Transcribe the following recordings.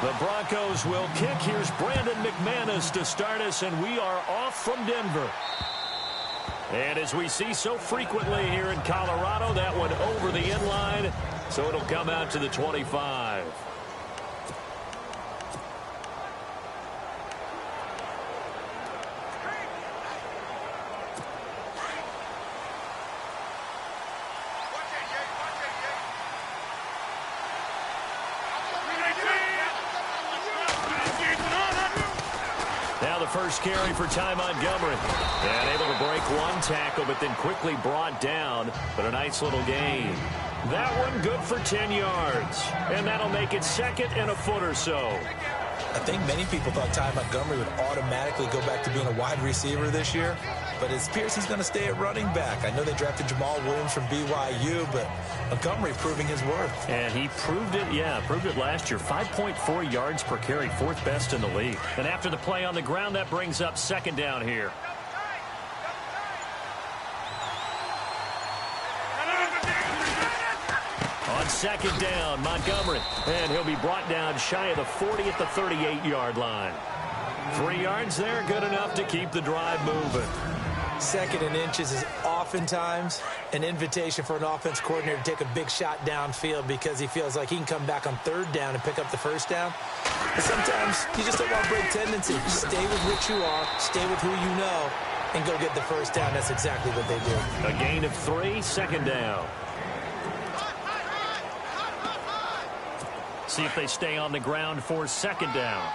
The Broncos will kick. Here's Brandon McManus to start us, and we are off from Denver. And as we see so frequently here in Colorado, that one over the end line, so it'll come out to the 25. First carry for Ty Montgomery. And able to break one tackle, but then quickly brought down. But a nice little gain. That one good for 10 yards. And that'll make it second and a foot or so. I think many people thought Ty Montgomery would automatically go back to being a wide receiver this year. But it appears he's going to stay at running back. I know they drafted Jamal Williams from BYU, but Montgomery proving his worth. And he proved it, proved it last year. 5.4 yards per carry, fourth best in the league. And after the play on the ground, that brings up second down here. On second down, Montgomery. And he'll be brought down shy of the 40 at the 38-yard line. 3 yards there, good enough to keep the drive moving. Second and inches is oftentimes an invitation for an offense coordinator to take a big shot downfield because he feels like he can come back on third down and pick up the first down. But sometimes you just don't want to break tendency. You stay with what you are, stay with who you know, and go get the first down. That's exactly what they do. A gain of 3, second down. See if they stay on the ground for second down.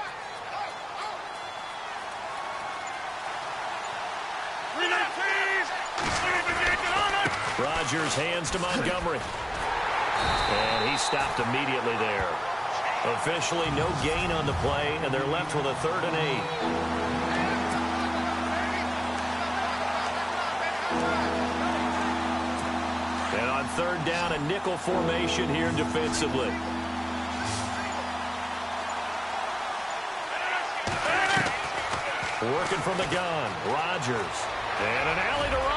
Rodgers hands to Montgomery. And he stopped immediately there. Officially no gain on the play, and they're left with a 3rd and 8. And on third down, a nickel formation here defensively. Working from the gun, Rodgers. And an alley to run.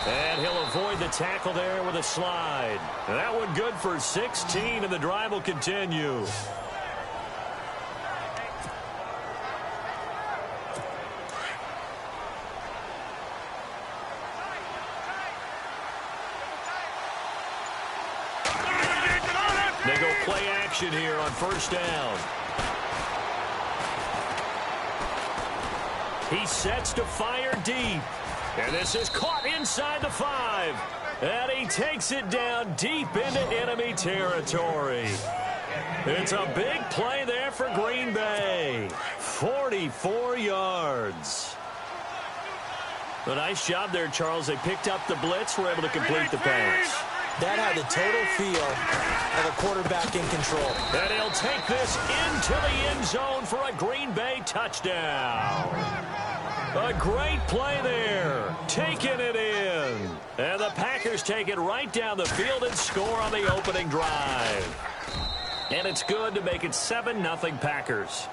And he'll avoid the tackle there with a slide. And that one good for 16, and the drive will continue. They go play action here on first down. He sets to fire deep. And this is caught inside the 5. And he takes it down deep into enemy territory. It's a big play there for Green Bay. 44 yards. A nice job there, Charles. They picked up the blitz, were able to complete the pass. That had the total feel of a quarterback in control. And he'll take this into the end zone for a Green Bay touchdown. A great play there. Taking it in. And the Packers take it right down the field and score on the opening drive. And it's good to make it 7-0 Packers.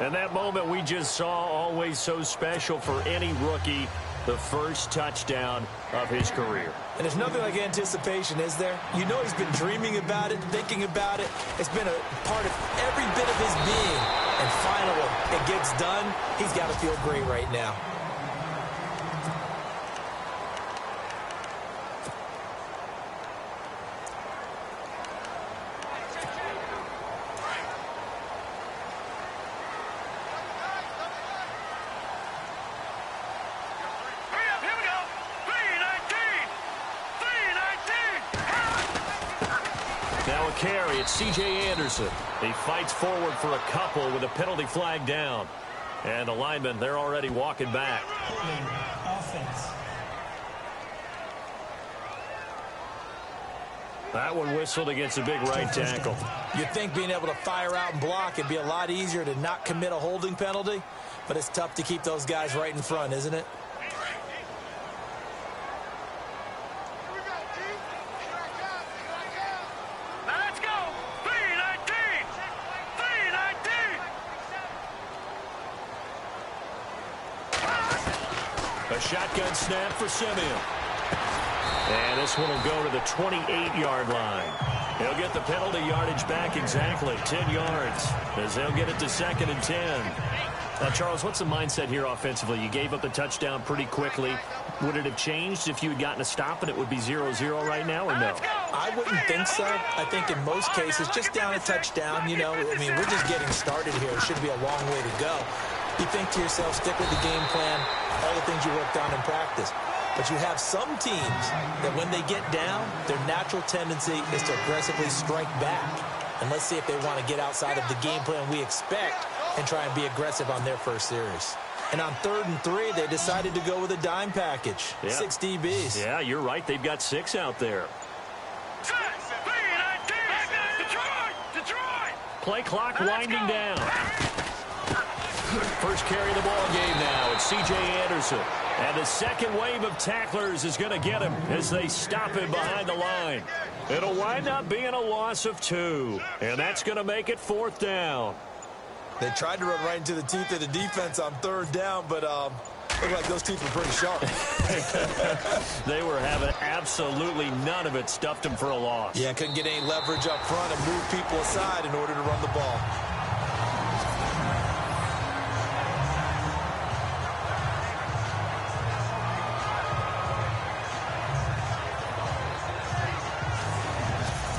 And that moment we just saw, always so special for any rookie. The first touchdown of his career. And there's nothing like anticipation, is there? You know he's been dreaming about it, thinking about it. It's been a part of every bit of his being. And finally, it gets done. He's got to feel great right now. Carry, it's C.J. Anderson. He fights forward for a couple with a penalty flag down. And the linemen, they're already walking back. Offense. That one whistled against a big right tackle. You'd think being able to fire out and block it'd be a lot easier to not commit a holding penalty, but it's tough to keep those guys right in front, isn't it? A shotgun snap for Simeon. And this one will go to the 28-yard line. He'll get the penalty yardage back exactly, 10 yards, as they'll get it to 2nd and 10. Now, Charles, what's the mindset here offensively? You gave up the touchdown pretty quickly. Would it have changed if you had gotten a stop and it would be 0-0 right now, or no? I wouldn't think so. I think in most cases, just down a touchdown, we're just getting started here. It should be a long way to go. You think to yourself, stick with the game plan, all the things you worked on in practice. But you have some teams that when they get down, their natural tendency is to aggressively strike back. And let's see if they want to get outside of the game plan we expect and try and be aggressive on their first series. And on 3rd and 3, they decided to go with a dime package. Yep. 6 DBs. Yeah, you're right. They've got 6 out there. Play clock winding down. First carry of the ball game now. It's C.J. Anderson. And the second wave of tacklers is going to get him as they stop him behind the line. It'll wind up being a loss of 2. And that's going to make it 4th down. They tried to run right into the teeth of the defense on 3rd down, but looked like those teeth were pretty sharp. They were having absolutely none of it. Stuffed them for a loss. Yeah, couldn't get any leverage up front and move people aside in order to run the ball.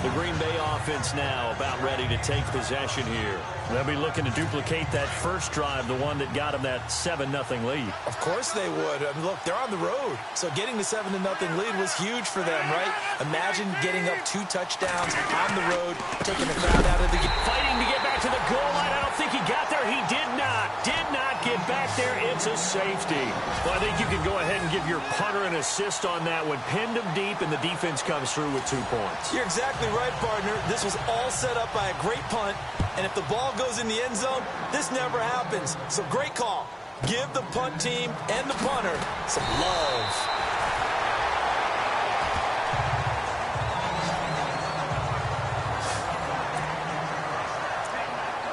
The Green Bay offense now about ready to take possession here. They'll be looking to duplicate that first drive, the one that got them that 7-0 lead. Of course they would. I mean, look, they're on the road. So getting the 7-0 lead was huge for them, right? Imagine getting up 2 touchdowns on the road, taking the crowd out of the game. Fighting to get back to the goal line. I don't think he got there. He did not. Did not get back there. It's a safety. Well, I think you can go ahead and give your punter an assist on that one. Pinned him deep, and the defense comes through with 2 points. You're exactly right, partner. This was all set up by a great punt. And if the ball goes in the end zone, this never happens. So great call. Give the punt team and the punter some love.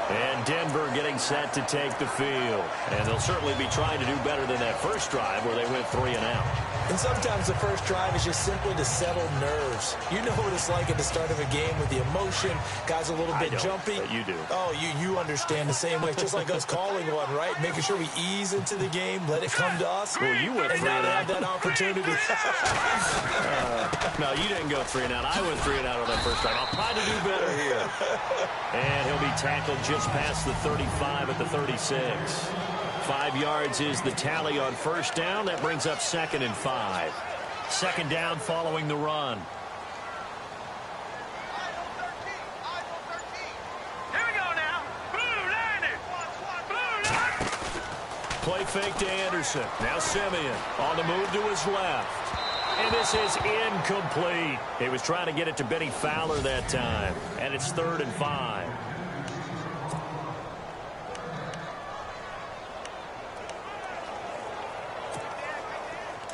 And Denver getting set to take the field. And they'll certainly be trying to do better than that first drive where they went 3 and out. And sometimes the first drive is just simply to settle nerves. You know what it's like at the start of a game with the emotion. Guys a little bit jumpy. But you do. Oh, you understand the same way. It's just like us calling one, right? Making sure we ease into the game, let it come to us. Well, you went 3 and out. Have that opportunity. No, you didn't go 3 and out. I went 3 and out on that first drive. I'll try to do better here. And he'll be tackled just past the 35 at the 36. 5 yards is the tally on first down. That brings up 2nd and 5. 2nd down following the run. Here we go now. Blue Play fake to Anderson. Now Simeon on the move to his left. And this is incomplete. He was trying to get it to Benny Fowler that time. And it's 3rd and 5.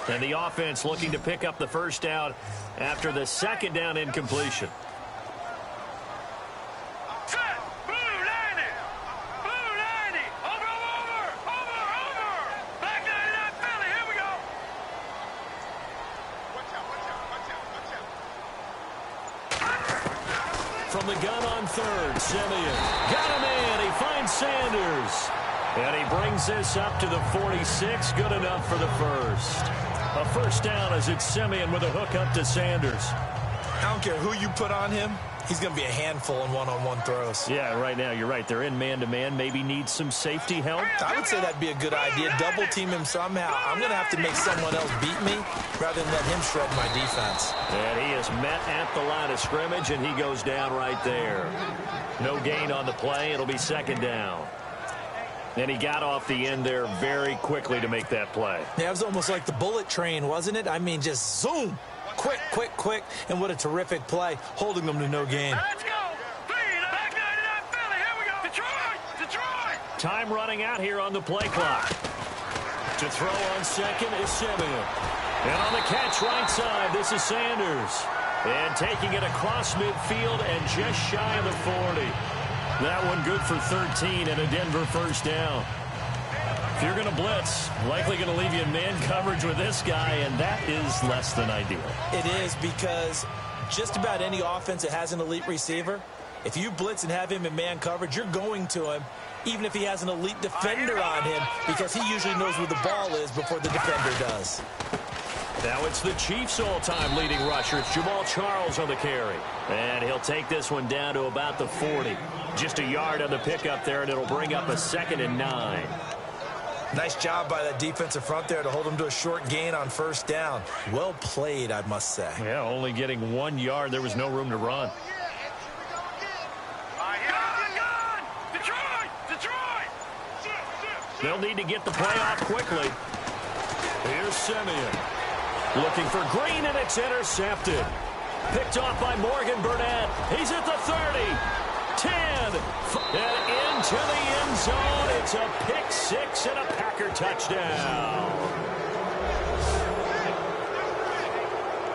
And the offense looking to pick up the first down after the 2nd down incompletion. From the gun on 3rd, Simeon got him in. He finds Sanders. And he brings this up to the 46. Good enough for the first. A first down as it's Simeon with a hook up to Sanders. I don't care who you put on him. He's going to be a handful in one-on-one throws. Yeah, right now, you're right. They're in man-to-man. Maybe need some safety help. I would say that'd be a good idea. Double team him somehow. I'm going to have to make someone else beat me rather than let him shred my defense. And he is met at the line of scrimmage, and he goes down right there. No gain on the play. It'll be 2nd down. And he got off the end there very quickly to make that play. Yeah, it was almost like the bullet train, wasn't it? I mean, just zoom. Quick, quick, quick. And what a terrific play, holding them to no gain. Let's go. Back 99 Philly. Here we go. Detroit. Time running out here on the play clock. To throw on 2nd is Simeon. And on the catch right side, this is Sanders. And taking it across midfield and just shy of the 40. That one good for 13 and a Denver first down. If you're going to blitz, likely going to leave you in man coverage with this guy, and that is less than ideal. It is, because Just about any offense that has an elite receiver, if you blitz and have him in man coverage, you're going to him, even if he has an elite defender on him, because he usually knows where the ball is before the defender does. Now it's the Chiefs' all-time leading rusher. It's Jamal Charles on the carry. And he'll take this one down to about the 40. Just a yard on the pickup there, and it'll bring up a 2nd and 9. Nice job by that defensive front there to hold him to a short gain on 1st down. Well played, I must say. Yeah, only getting 1 yard. There was no room to run. They'll need to get the play off quickly. Here's Simeon. Looking for Green, and it's intercepted. Picked off by Morgan Burnett. He's at the 30. 10. And into the end zone. It's a pick 6 and a Packer touchdown.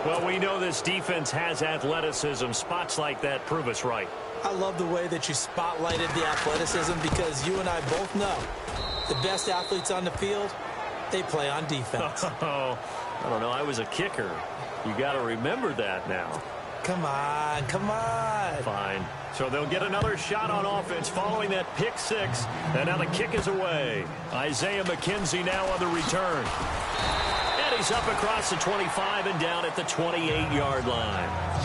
Well, we know this defense has athleticism. Spots like that prove us right. I love the way that you spotlighted the athleticism, because you and I both know the best athletes on the field, they play on defense. Oh, I don't know. I was a kicker. You got to remember that now. Come on, come on. Fine. So they'll get another shot on offense following that pick 6. And now the kick is away. Isaiah McKenzie now on the return. And he's up across the 25 and down at the 28-yard line.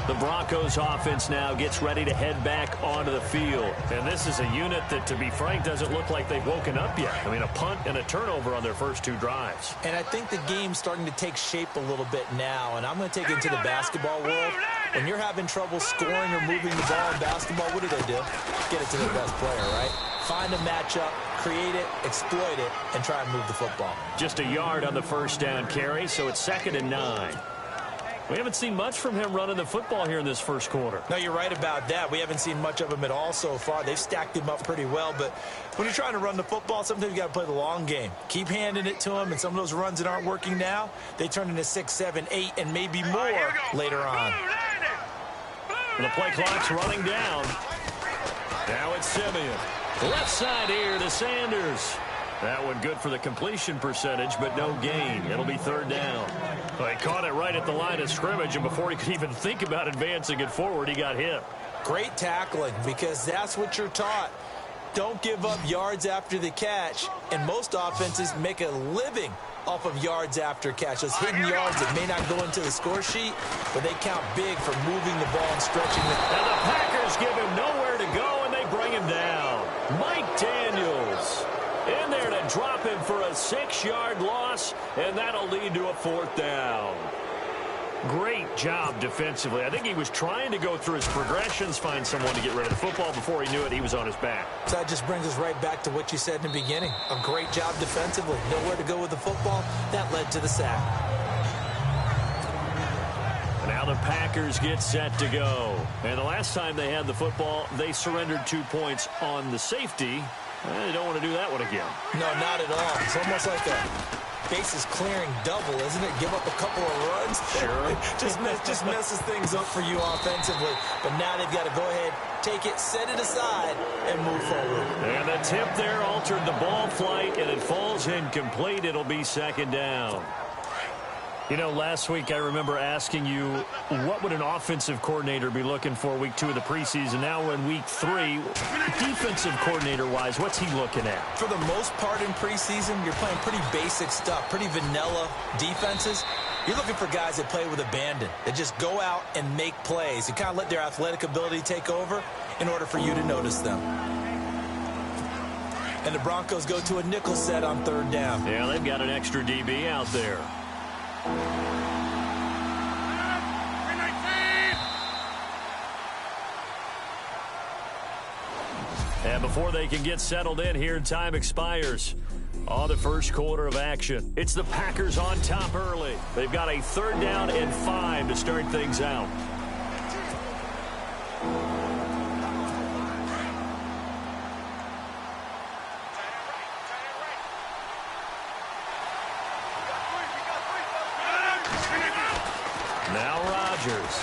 The Broncos offense now gets ready to head back onto the field. And this is a unit that, to be frank, doesn't look like they've woken up yet. I mean, a punt and a turnover on their first 2 drives. And I think the game's starting to take shape a little bit now. And I'm going to take it into the basketball world. When you're having trouble scoring or moving the ball in basketball, what do? Get it to the best player, right? Find a matchup, create it, exploit it, and try and move the football. Just a yard on the 1st down carry, so it's 2nd and 9. We haven't seen much from him running the football here in this first quarter. No, you're right about that. We haven't seen much of him at all so far. They've stacked him up pretty well. But when you're trying to run the football, sometimes you got to play the long game. Keep handing it to him, and some of those runs that aren't working now, they turn into 6, 7, 8, and maybe more later on. The play clock's running down. Now it's Simeon. Left side here to Sanders. That one good for the completion percentage, but no gain. It'll be 3rd down. Well, he caught it right at the line of scrimmage, and before he could even think about advancing it forward, he got hit. Great tackling, because that's what you're taught. Don't give up yards after the catch, and most offenses make a living off of yards after catch. Those hidden yards that may not go into the score sheet, but they count big for moving the ball and stretching it. And the Packers give him nowhere to go, and they bring him down. Mike Daniels in there to drop him for a 6-yard loss, and that'll lead to a 4th down. Great job defensively. I think he was trying to go through his progressions, find someone to get rid of the football. Before he knew it, he was on his back. So that just brings us right back to what you said in the beginning. A great job defensively. Nowhere to go with the football. That led to the sack. Now the Packers get set to go. And the last time they had the football, they surrendered 2 points on the safety. They don't want to do that one again. No, not at all. It's almost like a bases clearing double, isn't it? Give up a couple of runs. Sure. just messes things up for you offensively. But now they've got to go ahead, take it, set it aside, and move forward. And the tip there altered the ball flight, and it falls incomplete. It'll be 2nd down. You know, last week I remember asking you, what would an offensive coordinator be looking for week 2 of the preseason? Now we're in week 3. Defensive coordinator-wise, what's he looking at? For the most part in preseason, you're playing pretty basic stuff, pretty vanilla defenses. You're looking for guys that play with abandon, that just go out and make plays. You kind of let their athletic ability take over in order for you to notice them. And the Broncos go to a nickel set on 3rd down. Yeah, they've got an extra DB out there. And before they can get settled in here, time expires on the first quarter of action. It's the Packers on top early. They've got a 3rd down and 5 to start things out. Now Rodgers.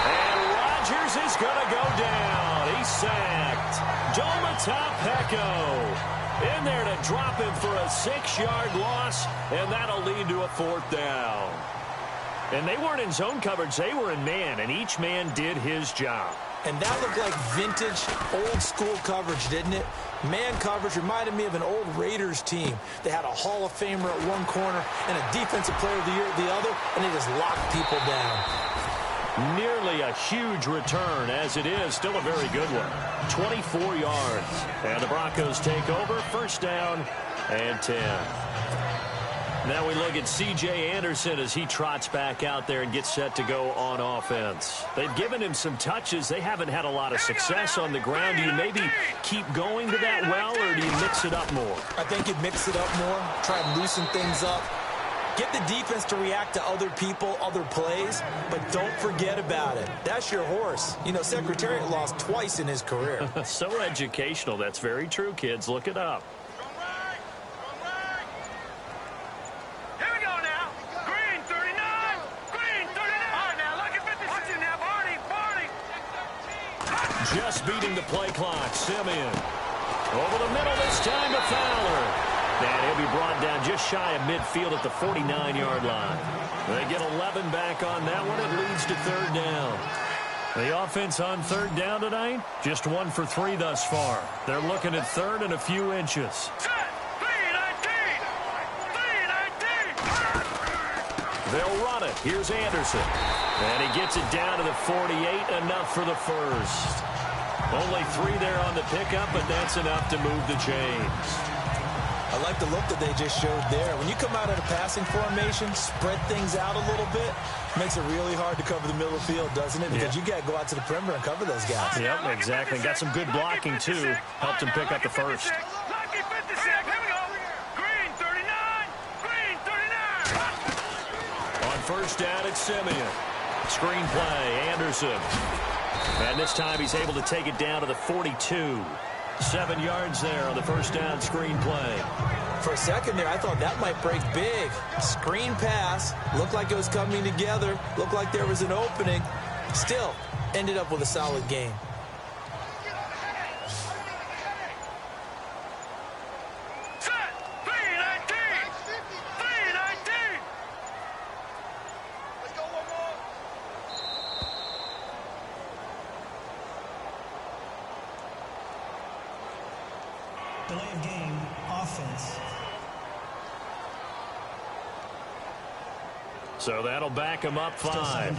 And Rodgers is going to go down. He's sacked. Doma Peko. In there to drop him for a 6-yard loss, and that'll lead to a 4th down. And they weren't in zone coverage. They were in man, and each man did his job. And that looked like vintage, old-school coverage, didn't it? Man coverage reminded me of an old Raiders team. They had a Hall of Famer at one corner and a Defensive Player of the Year at the other, and they just locked people down. Nearly a huge return, as it is. Still a very good one. 24 yards. And the Broncos take over. 1st down and 10. Now we look at C.J. Anderson as he trots back out there and gets set to go on offense. They've given him some touches. They haven't had a lot of success on the ground. Do you maybe keep going to that well, or do you mix it up more? I think you'd mix it up more, try and loosen things up. Get the defense to react to other people, other plays, but don't forget about it. That's your horse. You know, Secretariat lost twice in his career. So educational. That's very true, kids. Look it up. Just beating the play clock. Simeon. Over the middle this time to Fowler. And he'll be brought down just shy of midfield at the 49-yard line. They get 11 back on that one. It leads to 3rd down. The offense on 3rd down tonight, just 1 for 3 thus far. They're looking at 3rd and a few inches. They'll run it. Here's Anderson. And he gets it down to the 48, enough for the 1st. Only 3 there on the pickup, but that's enough to move the chains. I like the look that they just showed there. When you come out of a passing formation, spread things out a little bit, makes it really hard to cover the middle of the field, doesn't it? Because you got to go out to the perimeter and cover those guys. Yep, exactly. Got some good blocking, too. Helped him pick up the 1st. On 1st down, it's Simeon. Screen play, Anderson. And this time he's able to take it down to the 42. 7 yards there on the 1st down screen play. For a second there, I thought that might break big. Screen pass. Looked like it was coming together. Looked like there was an opening. Still, ended up with a solid game. Delay of game, offense. So that'll back him up 5.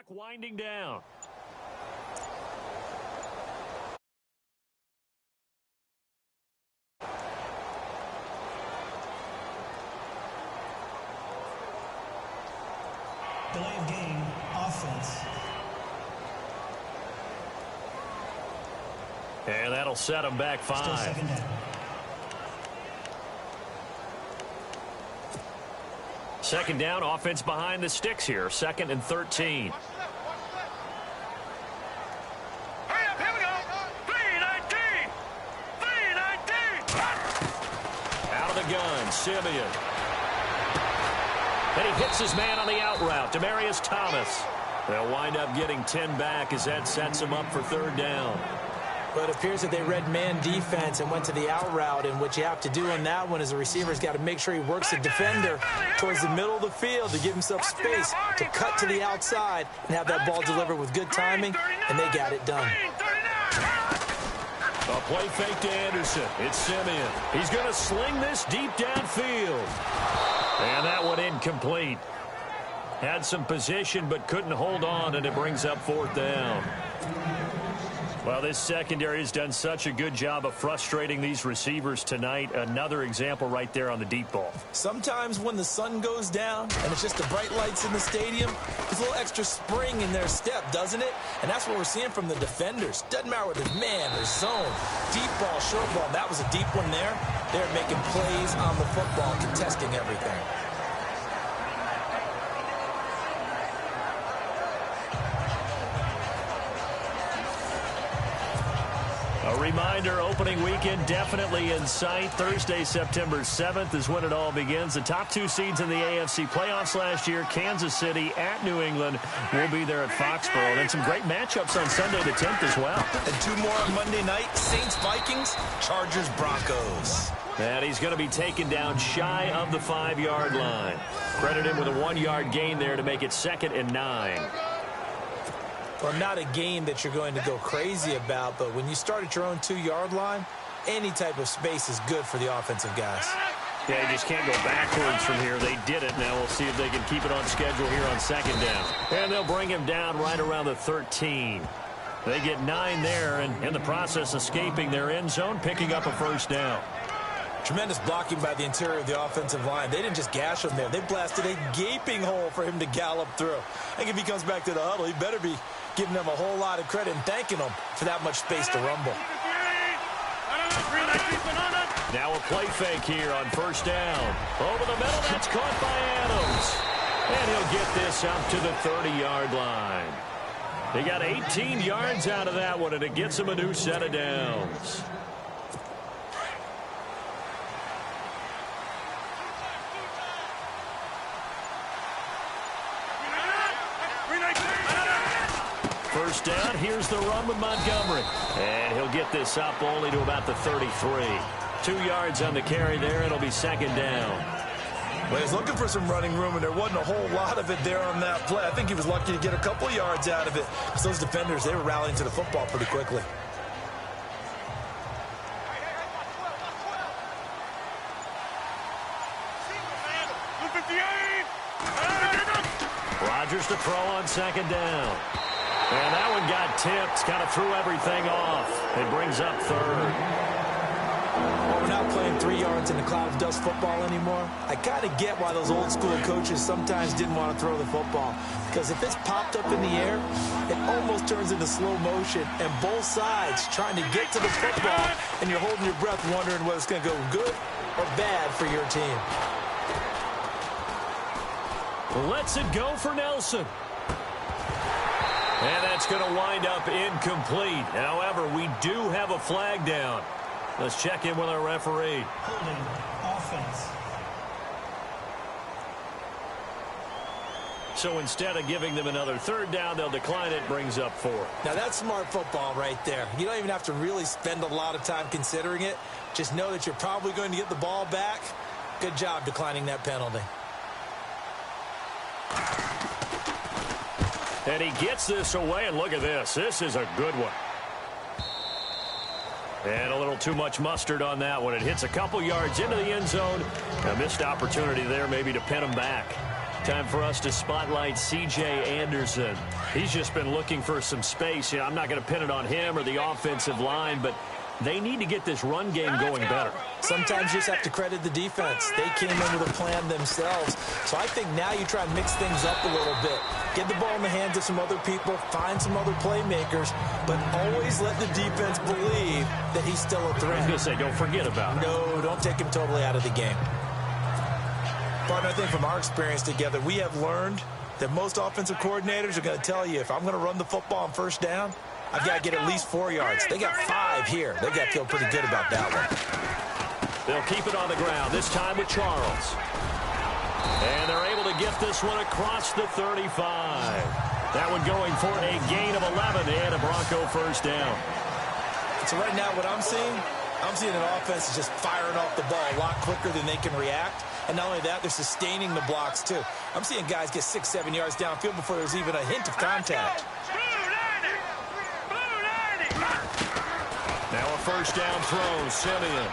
Clock winding down. Delay of game, offense. And that'll set them back 5. Still second down. Second down, offense behind the sticks here. 2nd and 13. Hurry up, here we go. 319. 319. Out of the gun, Simeon. And he hits his man on the out route, Demaryius Thomas. They'll wind up getting 10 back as that sets him up for 3rd down. But it appears that they read man defense and went to the out route, and what you have to do on that one is the receiver's got to make sure he works the defender towards the middle of the field to give himself space to cut to the outside and have that ball delivered with good timing, and they got it done. A play fake to Anderson. It's Simeon. He's going to sling this deep downfield. And that one incomplete. Had some position but couldn't hold on, and it brings up 4th down. Well, this secondary has done such a good job of frustrating these receivers tonight. Another example right there on the deep ball. Sometimes when the sun goes down and it's just the bright lights in the stadium, there's a little extra spring in their step, doesn't it? And that's what we're seeing from the defenders. Doesn't matter whether it's man or zone, deep ball, short ball. That was a deep one there. They're making plays on the football, contesting everything. A reminder, opening weekend definitely in sight. Thursday, September 7th is when it all begins. The top 2 seeds in the AFC playoffs last year, Kansas City at New England, will be there at Foxborough. And some great matchups on Sunday the 10th as well. And 2 more on Monday night, Saints-Vikings, Chargers-Broncos. And he's going to be taken down shy of the 5-yard line. Credit him with a 1-yard gain there to make it 2nd and 9. Well, not a game that you're going to go crazy about, but when you start at your own 2-yard line, any type of space is good for the offensive guys. Yeah, you just can't go backwards from here. They did it. Now we'll see if they can keep it on schedule here on 2nd down. And they'll bring him down right around the 13. They get 9 there, and in the process escaping their end zone, picking up a 1st down. Tremendous blocking by the interior of the offensive line. They didn't just gash him there. They blasted a gaping hole for him to gallop through. I think if he comes back to the huddle, he better be giving them a whole lot of credit and thanking them for that much space to rumble. Now a play fake here on 1st down. Over the middle, that's caught by Adams. And he'll get this up to the 30-yard line. They got 18 yards out of that one, and it gets him a new set of downs. First down, here's the run with Montgomery. And he'll get this up only to about the 33. 2 yards on the carry there. It'll be 2nd down. Well, he's looking for some running room, and there wasn't a whole lot of it there on that play. I think he was lucky to get a couple of yards out of it, because those defenders, they were rallying to the football pretty quickly. Rodgers to throw on 2nd down. And that one got tipped, kind of threw everything off. It brings up 3rd. Well, we're not playing 3 yards in a cloud of dust football anymore. I kind of get why those old school coaches sometimes didn't want to throw the football. Because if it's popped up in the air, it almost turns into slow motion. And both sides trying to get to the football, and you're holding your breath wondering whether it's going to go good or bad for your team. Lets it go for Nelson. And that's going to wind up incomplete. However, we do have a flag down. Let's check in with our referee. Holding offense. So instead of giving them another 3rd down, they'll decline it, brings up 4. Now, that's smart football right there. You don't even have to really spend a lot of time considering it. Just know that you're probably going to get the ball back. Good job declining that penalty. And he gets this away, and look at this. This is a good one. And a little too much mustard on that one. It hits a couple yards into the end zone. A missed opportunity there maybe to pin him back. Time for us to spotlight C.J. Anderson. He's just been looking for some space. I'm not going to pin it on him or the offensive line, but they need to get this run game going better. Sometimes you just have to credit the defense. They came in with a plan themselves. So I think now you try and mix things up a little bit. Get the ball in the hands of some other people, find some other playmakers, but always let the defense believe that he's still a threat. I was going to say, don't forget about it. No, don't take him totally out of the game. Partner, I think from our experience together, we have learned that most offensive coordinators are going to tell you, if I'm going to run the football on first down, I've got to get at least 4 yards. They got 5 here. They've got to feel pretty good about that one. They'll keep it on the ground, this time with Charles. And they're able to get this one across the 35. That one going for a gain of 11 and a Bronco first down. So right now what I'm seeing an offense is just firing off the ball a lot quicker than they can react. And not only that, they're sustaining the blocks too. I'm seeing guys get 6-7 yards downfield before there's even a hint of contact. Now a first down throw, Simeon.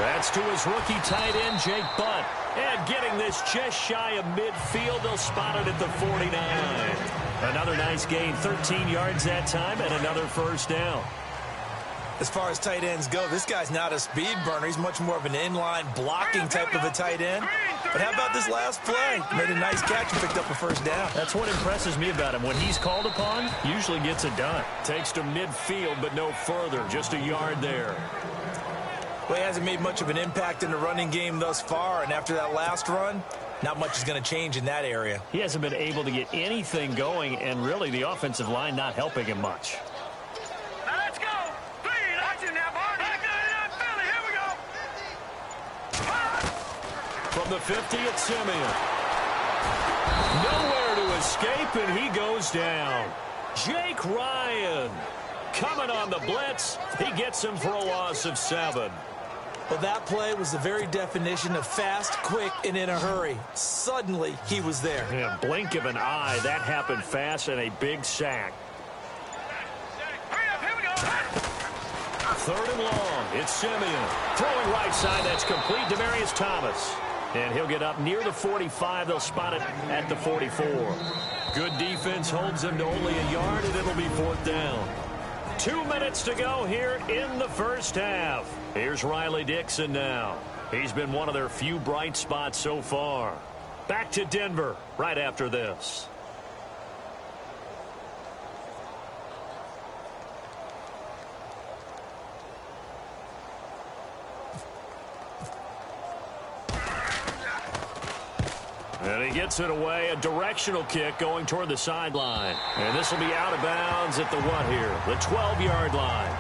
That's to his rookie tight end, Jake Butt. And getting this just shy of midfield, they'll spot it at the 49. Another nice gain, 13 yards that time, and another first down. As far as tight ends go, this guy's not a speed burner. He's much more of an inline blocking type of a tight end. But how about this last play? Made a nice catch and picked up a first down. That's what impresses me about him. When he's called upon, usually gets it done. Takes to midfield, but no further. Just a yard there. Well, he hasn't made much of an impact in the running game thus far. And after that last run, not much is going to change in that area. He hasn't been able to get anything going, and really the offensive line not helping him much. From the 50, it's Simeon. Nowhere to escape, and he goes down. Jake Ryan coming on the blitz. He gets him for a loss of 7. Well, that play was the very definition of fast, quick, and in a hurry. Suddenly, he was there. Yeah, blink of an eye. That happened fast, and a big sack. Third and long. It's Simeon. Throwing right side. That's complete. Demaryius Thomas. And he'll get up near the 45. They'll spot it at the 44. Good defense holds him to only a yard, and it'll be 4th down. 2 minutes to go here in the first half. Here's Riley Dixon now. He's been one of their few bright spots so far. Back to Denver right after this. And he gets it away, a directional kick going toward the sideline. And this will be out of bounds at the what here? The 12-yard line.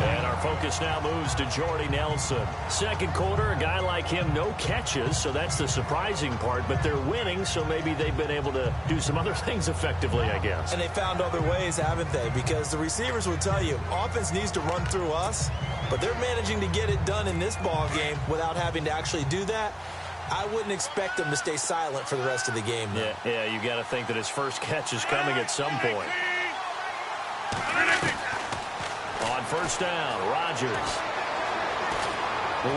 And our focus now moves to Jordy Nelson. Second quarter, a guy like him, no catches, so that's the surprising part. But they're winning, so maybe they've been able to do some other things effectively, I guess. And they found other ways, haven't they? Because the receivers will tell you, offense needs to run through us, but they're managing to get it done in this ball game without having to actually do that. I wouldn't expect them to stay silent for the rest of the game. Yeah, you got to think that his first catch is coming at some point. On first down, Rodgers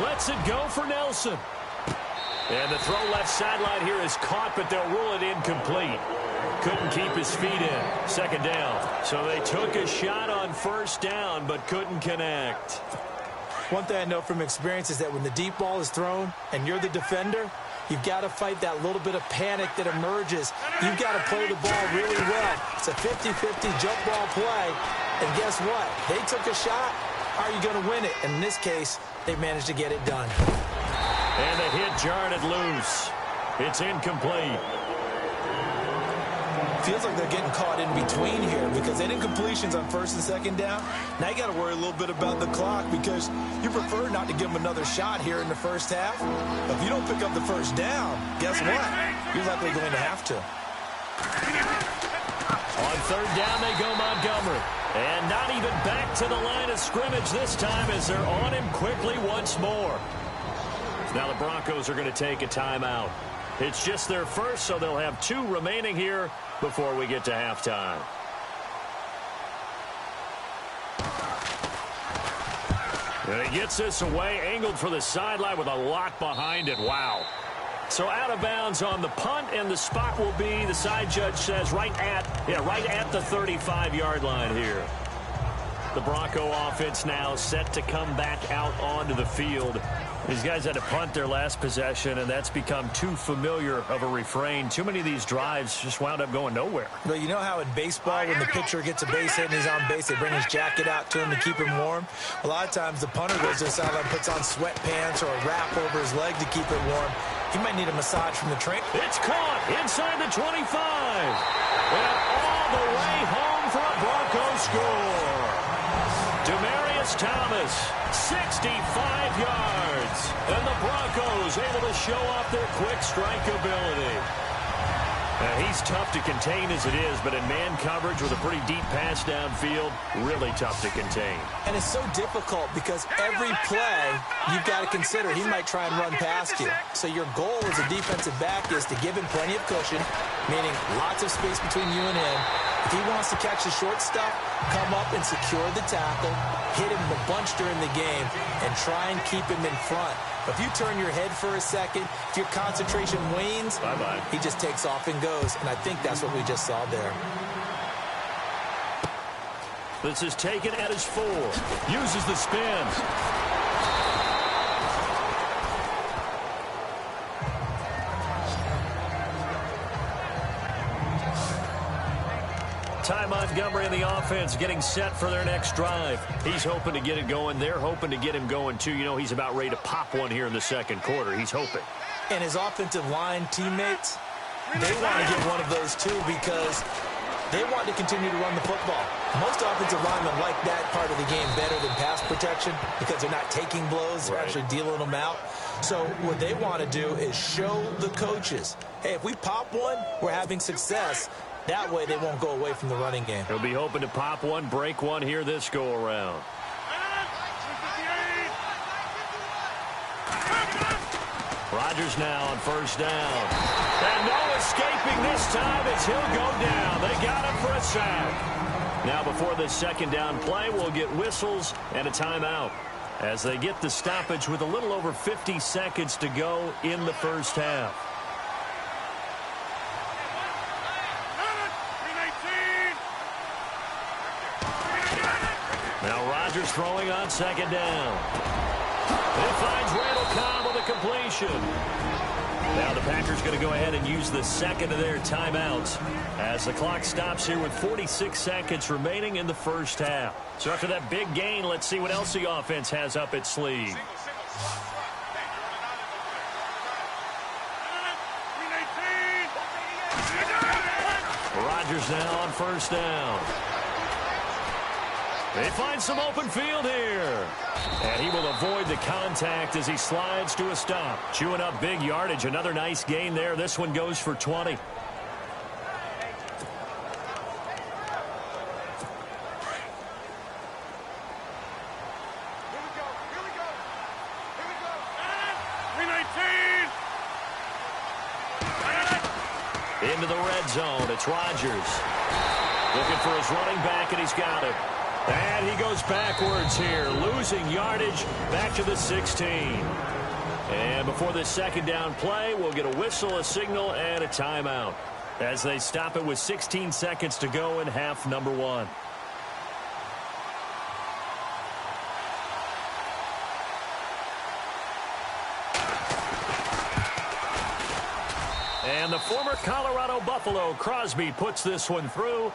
lets it go for Nelson. And the throw left sideline here is caught, but they'll rule it incomplete. Couldn't keep his feet in. Second down. So they took a shot on first down, but couldn't connect. One thing I know from experience is that when the deep ball is thrown and you're the defender, you've got to fight that little bit of panic that emerges. You've got to play the ball really well. It's a 50-50 jump ball play. And guess what? They took a shot. How are you going to win it? And in this case, they managed to get it done. And the hit jarred it loose. It's incomplete. Feels like they're getting caught in between here because they did incompletions on first and second down. Now you got to worry a little bit about the clock because you prefer not to give them another shot here in the first half. But if you don't pick up the first down, guess what? You're likely going to have to. On third down, they go Montgomery. And not even back to the line of scrimmage this time as they're on him quickly once more. Now the Broncos are going to take a timeout. It's just their first, so they'll have 2 remaining here before we get to halftime. And he gets this away, angled for the sideline with a lot behind it. Wow. So out of bounds on the punt, and the spot will be, the side judge says, right at the 35-yard line here. The Bronco offense now set to come back out onto the field. These guys had to punt their last possession, and that's become too familiar of a refrain. Too many of these drives just wound up going nowhere. Well, you know how in baseball, when the pitcher gets a base hit and he's on base, they bring his jacket out to him to keep him warm? A lot of times the punter goes to the sideline, puts on sweatpants or a wrap over his leg to keep it warm. He might need a massage from the trainer. It's caught inside the 25. And all the way home for a Bronco score. Demaryius Thomas, 65 yards. And the Broncos able to show off their quick strike ability. He's tough to contain as it is, but in man coverage with a pretty deep pass downfield, really tough to contain. And it's so difficult because every play you've got to consider he might try and run past you. So your goal as a defensive back is to give him plenty of cushion, meaning lots of space between you and him. If he wants to catch the short stuff, come up and secure the tackle, hit him a bunch during the game, and try and keep him in front. But if you turn your head for a second, if your concentration wanes, bye-bye. He just takes off and goes. And I think that's what we just saw there. This is taken at his 4. Uses the spin. Ty Montgomery and the offense getting set for their next drive. He's hoping to get it going. They're hoping to get him going, too. You know, he's about ready to pop one here in the second quarter. He's hoping. And his offensive line teammates, they want to get one of those, too, because they want to continue to run the football. Most offensive linemen like that part of the game better than pass protection because they're not taking blows. They're actually dealing them out. So what they want to do is show the coaches, hey, if we pop one, we're having success. That way they won't go away from the running game. He'll be hoping to pop one, break one here this go-around. Rodgers now on first down. And no escaping this time as he'll go down. They got him for a sack. Now before this second down play, we'll get whistles and a timeout as they get the stoppage with a little over 50 seconds to go in the first half. Now Rodgers throwing on second down. It finds Randall Cobb with a completion. Now the Packers going to go ahead and use the second of their timeouts as the clock stops here with 46 seconds remaining in the first half. So after that big gain, let's see what else the offense has up its sleeve. Rodgers now on first down. They find some open field here. And he will avoid the contact as he slides to a stop. Chewing up big yardage. Another nice gain there. This one goes for 20. Into the red zone. It's Rodgers. Looking for his running back, and he's got it. And he goes backwards here, losing yardage back to the 16. And before this second down play, we'll get a whistle, a signal, and a timeout as they stop it with 16 seconds to go in half number 1. And the former Colorado Buffalo, Crosby, puts this one through.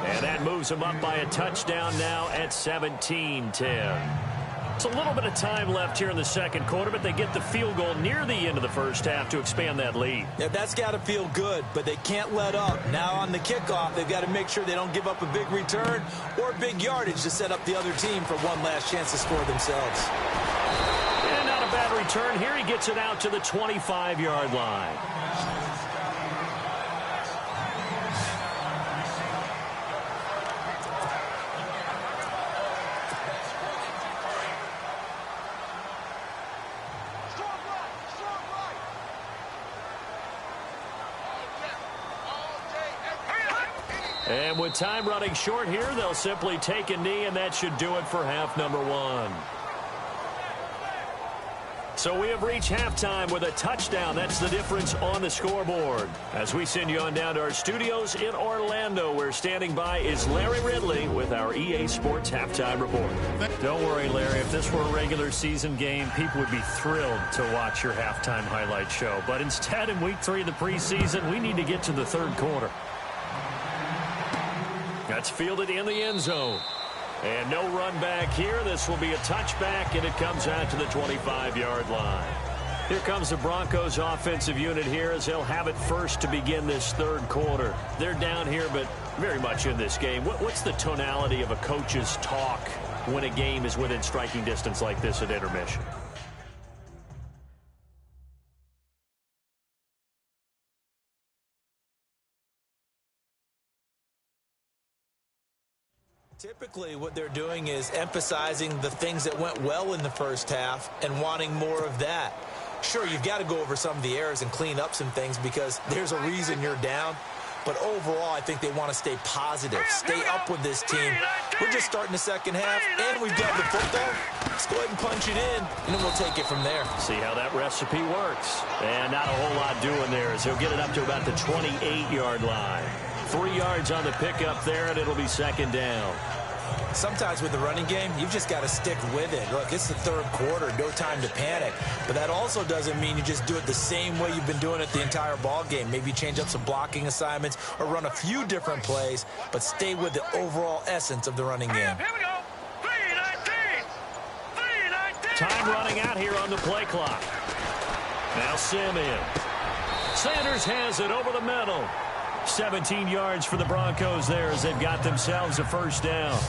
And that moves him up by a touchdown now at 17-10. It's a little bit of time left here in the second quarter, but they get the field goal near the end of the first half to expand that lead. Yeah, that's got to feel good, but they can't let up. Now on the kickoff, they've got to make sure they don't give up a big return or big yardage to set up the other team for one last chance to score themselves. And not a bad return here. He gets it out to the 25-yard line. And with time running short here, they'll simply take a knee, and that should do it for half number 1. So we have reached halftime with a touchdown. That's the difference on the scoreboard. As we send you on down to our studios in Orlando, where standing by is Larry Ridley with our EA Sports Halftime Report. Don't worry, Larry. If this were a regular season game, people would be thrilled to watch your halftime highlight show. But instead, in Week 3 of the preseason, we need to get to the third quarter. That's fielded in the end zone. And no run back here. This will be a touchback, and it comes out to the 25-yard line. Here comes the Broncos offensive unit here as they'll have it first to begin this third quarter. They're down here, but very much in this game. What's the tonality of a coach's talk when a game is within striking distance like this at intermission? Typically, what they're doing is emphasizing the things that went well in the first half and wanting more of that. Sure, you've got to go over some of the errors and clean up some things because there's a reason you're down. But overall, I think they want to stay positive, stay up with this team. We're just starting the second half, and we've got the football. Let's go ahead and punch it in, and then we'll take it from there. See how that recipe works. And not a whole lot doing there as he'll get it up to about the 28-yard line. 3 yards on the pickup there, and it'll be second down. Sometimes with the running game, you've just got to stick with it. Look, it's the third quarter, no time to panic. But that also doesn't mean you just do it the same way you've been doing it the entire ball game. Maybe change up some blocking assignments or run a few different plays, but stay with the overall essence of the running game. Here we go. 3:19. 3:19. Time running out here on the play clock. Now Simeon. Sanders has it over the middle. 17 yards for the Broncos there as they've got themselves a first down.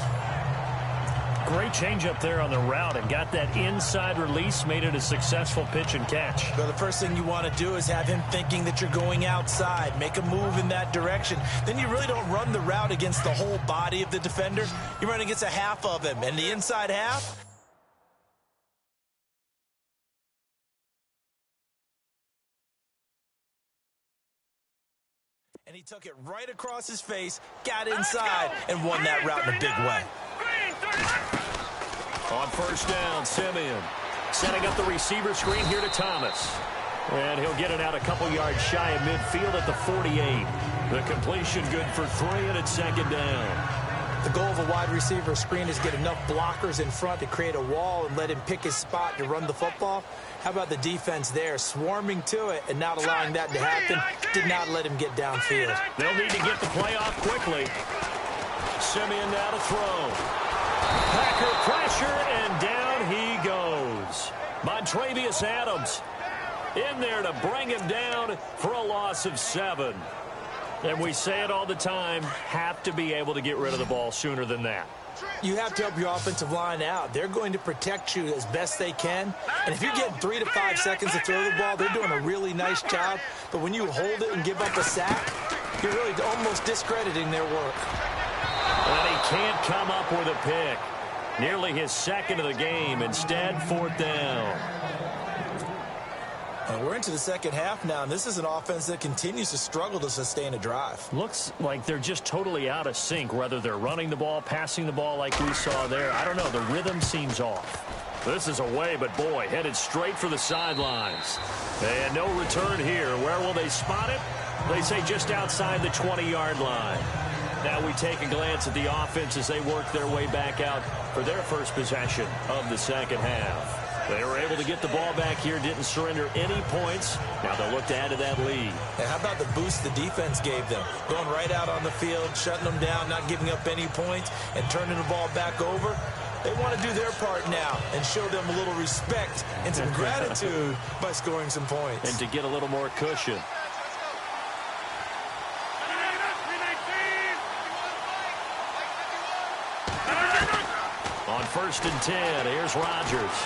Great change up there on the route and got that inside release, made it a successful pitch and catch. Well, the first thing you want to do is have him thinking that you're going outside, make a move in that direction. Then you really don't run the route against the whole body of the defender. You run against a half of him, and the inside half, and he took it right across his face, got inside, and won that route in a big way. On first down, Simeon setting up the receiver screen here to Thomas. And he'll get it out a couple yards shy of midfield at the 48. The completion good for 3, and it's second down. The goal of a wide receiver screen is get enough blockers in front to create a wall and let him pick his spot to run the football. How about the defense there, swarming to it and not allowing that to happen? Did not let him get downfield. They'll need to get the play off quickly. Simeon now to throw. Packer pressure, and down he goes. Montravius Adams in there to bring him down for a loss of 7. And we say it all the time, have to be able to get rid of the ball sooner than that. You have to help your offensive line out. They're going to protect you as best they can. And if you're getting 3 to 5 seconds to throw the ball, they're doing a really nice job. But when you hold it and give up a sack, you're really almost discrediting their work. And he can't come up with a pick. Nearly his second of the game. Instead, 4th down. And we're into the second half now, and this is an offense that continues to struggle to sustain a drive. Looks like they're just totally out of sync, whether they're running the ball, passing the ball like we saw there. I don't know. The rhythm seems off. This is away, but boy, headed straight for the sidelines. And no return here. Where will they spot it? They say just outside the 20-yard line. Now we take a glance at the offense as they work their way back out for their first possession of the second half. They were able to get the ball back here, didn't surrender any points. Now they'll look to add to that lead. And how about the boost the defense gave them? Going right out on the field, shutting them down, not giving up any points, and turning the ball back over. They want to do their part now and show them a little respect and some gratitude by scoring some points. And to get a little more cushion. On 1st and 10, here's Rodgers.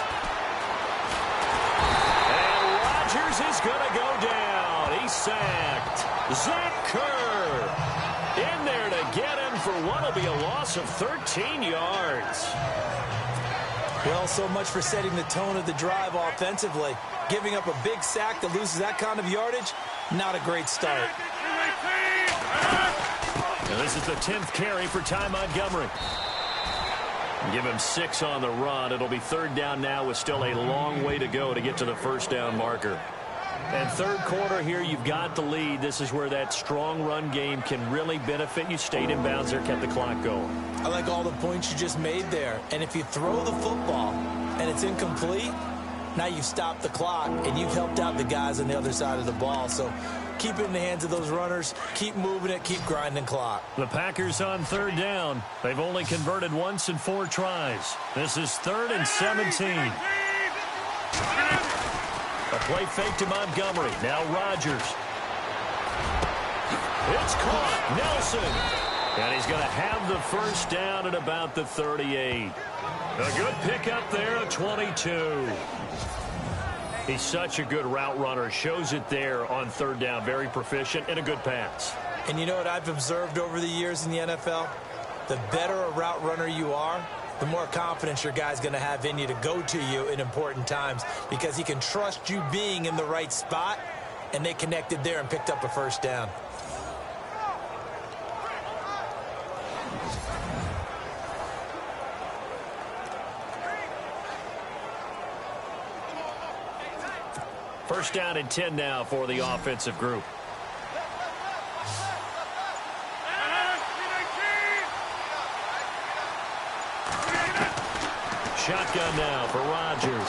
And Rodgers is going to go down. He's sacked. Zach Kerr in there to get him for what will be a loss of 13 yards. Well, so much for setting the tone of the drive offensively. Giving up a big sack that loses that kind of yardage, not a great start. And this is the 10th carry for Ty Montgomery. Give him 6 on the run. It'll be third down now with still a long way to go to get to the first down marker. And third quarter here, you've got the lead. This is where that strong run game can really benefit you. Stayed in bounds there, kept the clock going. I like all the points you just made there. And if you throw the football and it's incomplete, now you've stopped the clock and you've helped out the guys on the other side of the ball. So keep it in the hands of those runners. Keep moving it. Keep grinding clock. The Packers on third down. They've only converted once in 4 tries. This is 3rd and 17. A play fake to Montgomery. Now Rodgers. It's caught. Nelson. And he's going to have the first down at about the 38. A good pickup there at 22. He's such a good route runner. Shows it there on third down. Very proficient and a good pass. And you know what I've observed over the years in the NFL? The better a route runner you are, the more confidence your guy's going to have in you to go to you in important times because he can trust you being in the right spot, and they connected there and picked up a first down. First down and 10 now for the offensive group. Shotgun now for Rodgers.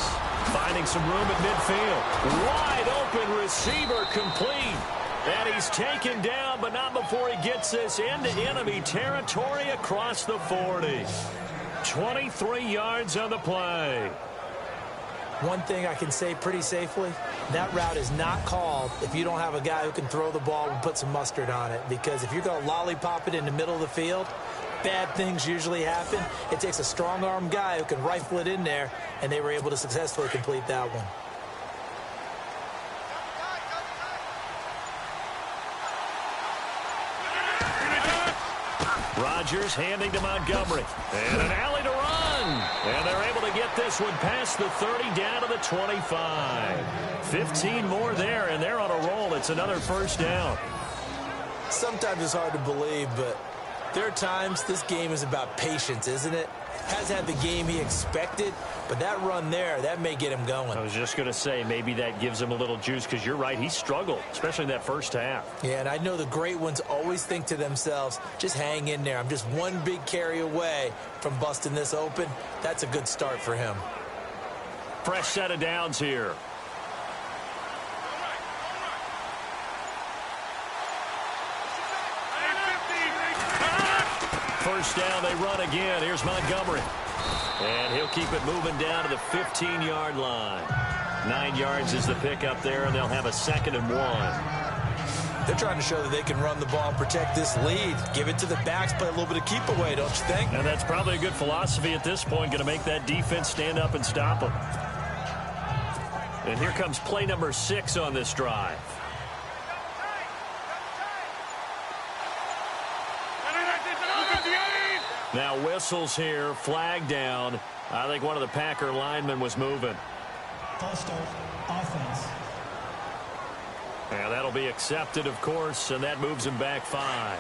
Finding some room at midfield. Wide open receiver complete. And he's taken down, but not before he gets this into enemy territory across the 40. 23 yards on the play. One thing I can say pretty safely, that route is not called if you don't have a guy who can throw the ball and put some mustard on it. Because if you're going to lollipop it in the middle of the field, bad things usually happen. It takes a strong-arm guy who can rifle it in there, and they were able to successfully complete that one. Rodgers handing to Montgomery. And an alley to run. And they're able to get this one past the 30 down to the 25. 15 more there, and they're on a roll. It's another first down. Sometimes it's hard to believe, but there are times this game is about patience, isn't it? Has had the game he expected, but that run there, that may get him going. I was just going to say, maybe that gives him a little juice because you're right, he struggled, especially in that first half. Yeah, and I know the great ones always think to themselves, just hang in there. I'm just one big carry away from busting this open. That's a good start for him. Fresh set of downs here. First down, they run again. Here's Montgomery. And he'll keep it moving down to the 15-yard line. 9 yards is the pickup there, and they'll have a 2nd and 1. They're trying to show that they can run the ball and protect this lead. Give it to the backs, play a little bit of keep away, don't you think? And that's probably a good philosophy at this point, going to make that defense stand up and stop them. And here comes play number 6 on this drive. Now whistles here, flag down. I think one of the Packer linemen was moving. False start, offense. Yeah, that'll be accepted, of course, and that moves him back 5.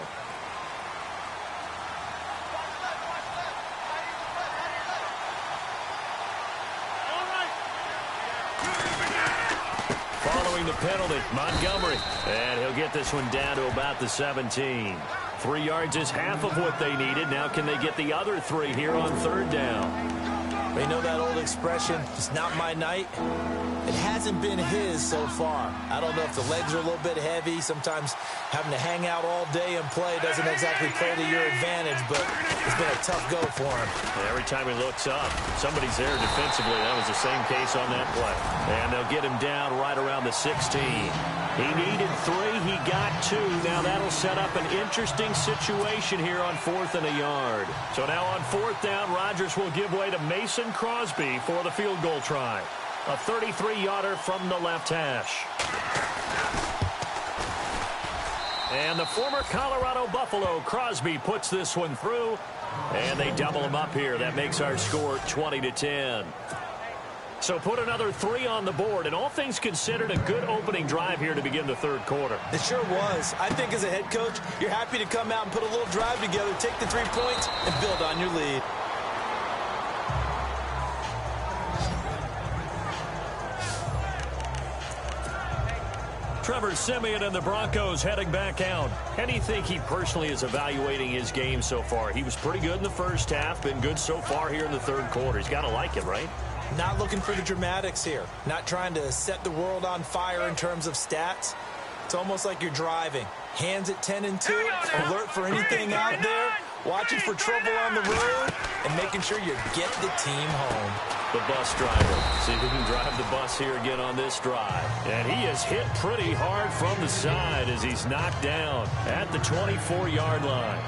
Following the penalty, Montgomery. And he'll get this one down to about the 17. 3 yards is half of what they needed. Now can they get the other 3 here on third down? They know that old expression, it's not my night. It hasn't been his so far. I don't know if the legs are a little bit heavy. Sometimes having to hang out all day and play doesn't exactly play to your advantage, but it's been a tough go for him. And every time he looks up, somebody's there defensively. That was the same case on that play. And they'll get him down right around the 16. He needed 3. He got 2. Now that'll set up an interesting situation here on 4th and a yard. So now on 4th down, Rodgers will give way to Mason Crosby for the field goal try. A 33-yarder from the left hash. And the former Colorado Buffalo, Crosby, puts this one through. And they double him up here. That makes our score 20-10. So put another 3 on the board, and all things considered, a good opening drive here to begin the third quarter. It sure was. I think as a head coach, you're happy to come out and put a little drive together, take the 3 points, and build on your lead. Trevor Siemian and the Broncos heading back out. How do you think he personally is evaluating his game so far? He was pretty good in the first half, been good so far here in the third quarter. He's got to like it, right? Not looking for the dramatics here. Not trying to set the world on fire in terms of stats. It's almost like you're driving. Hands at 10 and 2, alert for anything out there, watching for trouble on the road, and making sure you get the team home. The bus driver. See if he can drive the bus here again on this drive. And he is hit pretty hard from the side as he's knocked down at the 24-yard line.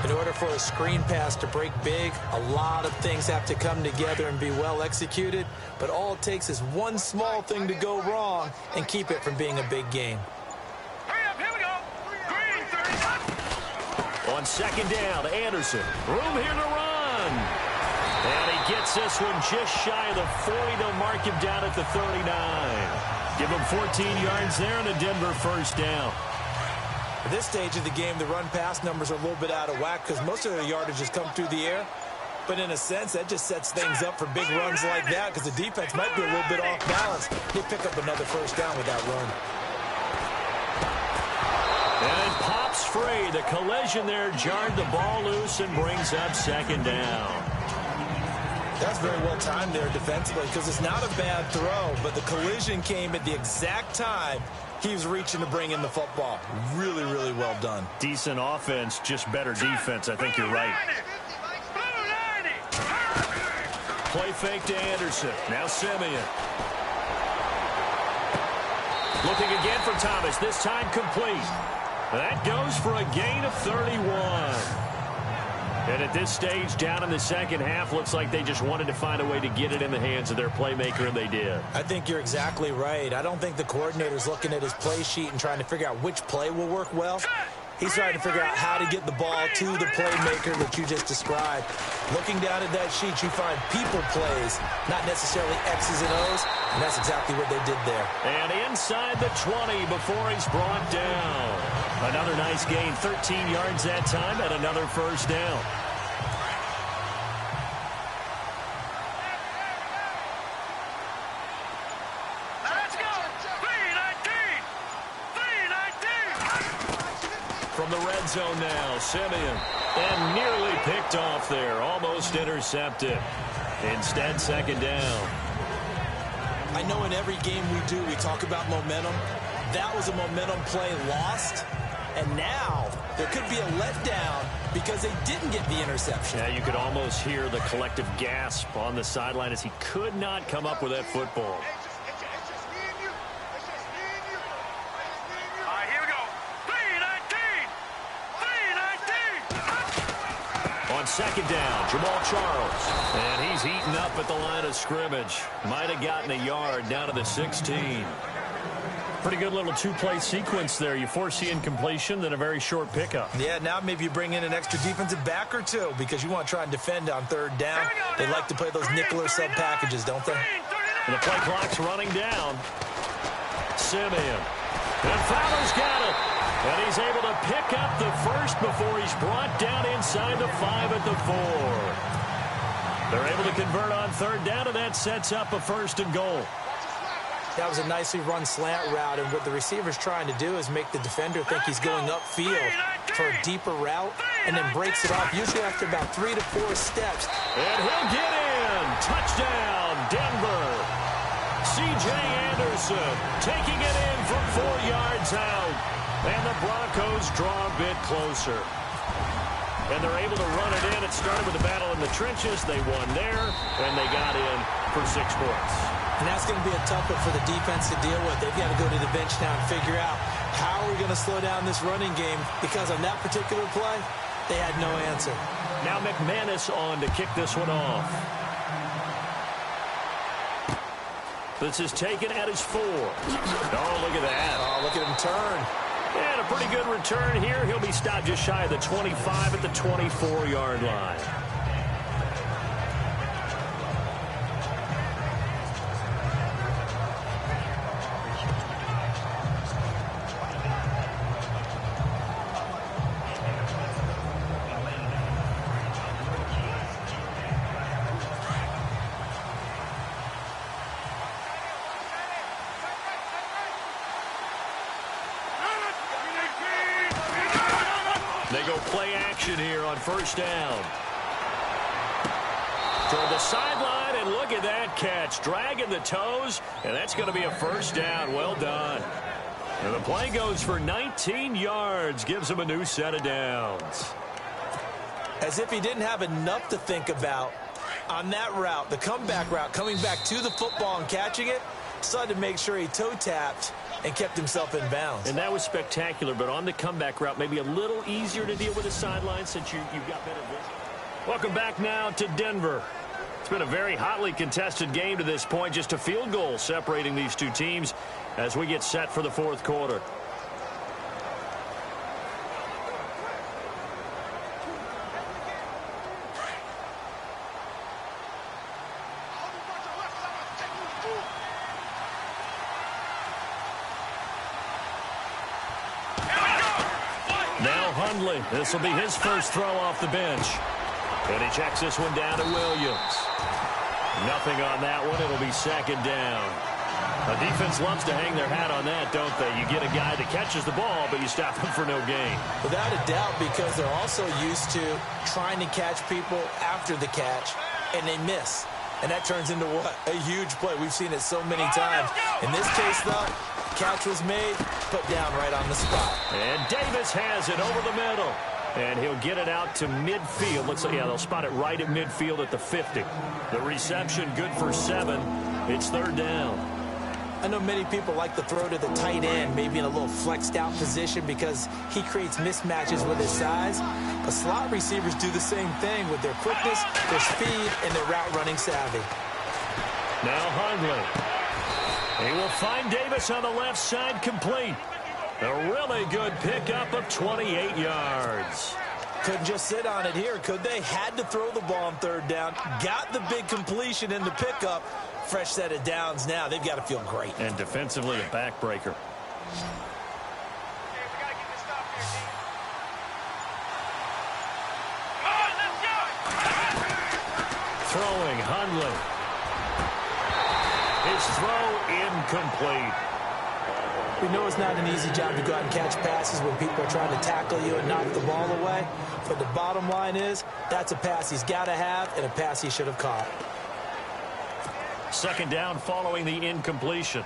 In order for a screen pass to break big, a lot of things have to come together and be well executed, but all it takes is one small thing to go wrong and keep it from being a big game. Hurry up, here we go. Green, 30. On second down, Anderson. Room here to run. And he gets this one just shy of the 40. They'll mark him down at the 39. Give him 14 yards there and a Denver first down. At this stage of the game, the run-pass numbers are a little bit out of whack because most of their yardage has come through the air. But in a sense, that just sets things up for big runs like that because the defense might be a little bit off balance. They pick up another first down with that run. And it pops free. The collision there jarred the ball loose and brings up second down. That's very well timed there defensively because it's not a bad throw, but the collision came at the exact time he was reaching to bring in the football. Really, really well done. Decent offense, just better defense. I think you're right. Play fake to Anderson. Now Siemian. Looking again for Thomas. This time complete. That goes for a gain of 31. And at this stage, down in the second half, looks like they just wanted to find a way to get it in the hands of their playmaker, and they did. I think you're exactly right. I don't think the coordinator's looking at his play sheet and trying to figure out which play will work well. He's trying to figure out how to get the ball to the playmaker that you just described. Looking down at that sheet, you find people plays, not necessarily X's and O's, and that's exactly what they did there. And inside the 20 before he's brought down. Another nice gain, 13 yards that time, and another first down. Let's go. 3-19. 3-19. From the red zone now, Siemian. And nearly picked off there, almost intercepted. Instead, second down. I know in every game we do, we talk about momentum. That was a momentum play lost. And now there could be a letdown because they didn't get the interception. Yeah, you could almost hear the collective gasp on the sideline as he could not come up with that football. All right, here we go. 3-19. 3-19. On second down, Jamal Charles. And he's eaten up at the line of scrimmage. Might have gotten a yard down to the 16. Pretty good little two-play sequence there. You force the incompletion, then a very short pickup. Yeah, now maybe you bring in an extra defensive back or two because you want to try and defend on third down. They like to play those nickel or sub packages, don't they? And the play clock's running down. Siemian. And Fowler's got it. And he's able to pick up the first before he's brought down inside the 5 at the 4. They're able to convert on third down, and that sets up a first and goal. That was a nicely run slant route, and what the receiver's trying to do is make the defender think he's going upfield for a deeper route, and then breaks it off, usually after about 3 to 4 steps. And he'll get in. Touchdown, Denver. C.J. Anderson taking it in from 4 yards out. And the Broncos draw a bit closer. And they're able to run it in. It started with a battle in the trenches. They won there, and they got in for 6 points. And that's going to be a tough one for the defense to deal with. They've got to go to the bench now and figure out how are we going to slow down this running game, because on that particular play, they had no answer. Now McManus on to kick this one off. This is taken at his 4. Oh, look at that. Oh, look at him turn. And a pretty good return here. He'll be stopped just shy of the 25 at the 24-yard line. They go play action here on first down. Toward the sideline, and look at that catch. Dragging the toes, and that's going to be a first down. Well done. And the play goes for 19 yards. Gives him a new set of downs. As if he didn't have enough to think about on that route, the comeback route, coming back to the football and catching it, decided to make sure he toe-tapped and kept himself in bounds. And that was spectacular, but on the comeback route, maybe a little easier to deal with the sideline since you've got better vision. Welcome back now to Denver. It's been a very hotly contested game to this point. Just a field goal separating these two teams as we get set for the fourth quarter. Now Hundley. This will be his first throw off the bench. And he checks this one down to Williams. Nothing on that one. It'll be second down. A defense loves to hang their hat on that, don't they? You get a guy that catches the ball, but you stop him for no gain. Without a doubt, because they're also used to trying to catch people after the catch, and they miss. And that turns into what? A huge play. We've seen it so many times. In this case, though, catch was made, put down right on the spot. And Davis has it over the middle. And he'll get it out to midfield. Looks like, yeah, they'll spot it right at midfield at the 50. The reception good for 7. It's third down. I know many people like to throw to the tight end, maybe in a little flexed out position because he creates mismatches with his size. But slot receivers do the same thing with their quickness, their speed, and their route running savvy. Now Hundley. He will find Davis on the left side, complete. A really good pickup of 28 yards. Couldn't just sit on it here, could they? Had to throw the ball on third down. Got the big completion in the pickup. Fresh set of downs now. They've got to feel great. And defensively, a backbreaker. Throwing, Hundley. His throw incomplete. We know it's not an easy job to go out and catch passes when people are trying to tackle you and knock the ball away. But the bottom line is, that's a pass he's got to have and a pass he should have caught. Second down following the incompletion.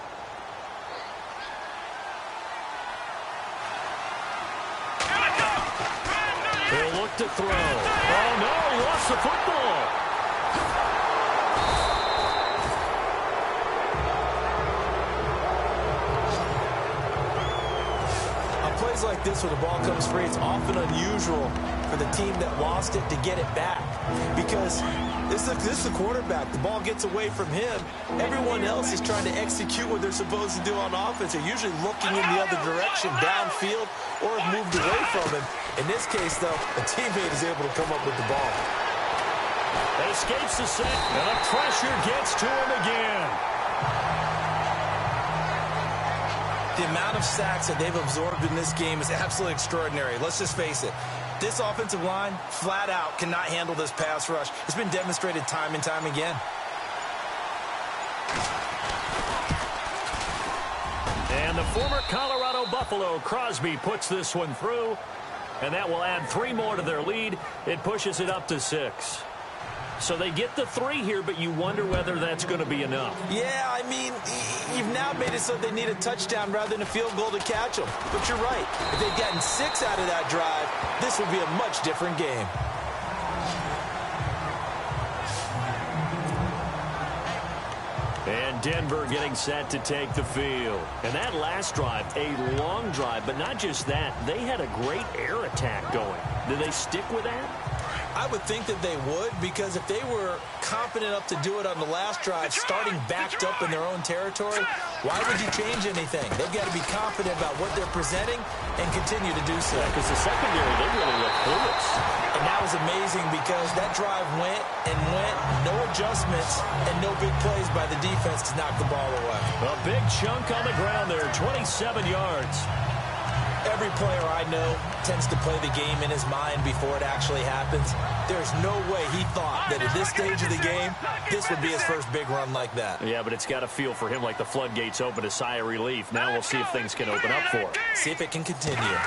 He'll look to throw. Oh, no, he lost the football. Plays like this where the ball comes free, it's often unusual for the team that lost it to get it back because this is the quarterback. The ball gets away from him. Everyone else is trying to execute what they're supposed to do on offense. They're usually looking in the other direction, downfield, or have moved away from him. In this case, though, a teammate is able to come up with the ball. Escapes the sack, and the pressure gets to him again. The amount of sacks that they've absorbed in this game is absolutely extraordinary. Let's just face it. This offensive line, flat out, cannot handle this pass rush. It's been demonstrated time and time again. And the former Colorado Buffalo, Crosby, puts this one through. And that will add 3 more to their lead. It pushes it up to 6. So they get the 3 here, but you wonder whether that's going to be enough. Yeah, I mean, you've now made it so they need a touchdown rather than a field goal to catch them. But you're right. If they'd gotten 6 out of that drive, this would be a much different game. And Denver getting set to take the field. And that last drive, a long drive, but not just that. They had a great air attack going. Did they stick with that? I would think that they would, because if they were confident enough to do it on the last drive, starting backed up in their own territory, why would you change anything? They've got to be confident about what they're presenting and continue to do so. Because the secondary, they really look clueless. And that was amazing because that drive went and went, no adjustments, and no big plays by the defense to knock the ball away. A big chunk on the ground there, 27 yards. Every player I know tends to play the game in his mind before it actually happens. There's no way he thought that at this stage of the game, this would be his first big run like that. Yeah, but it's got to feel for him like the floodgates open, a sigh of relief. Now we'll see if things can open up for him. See if it can continue.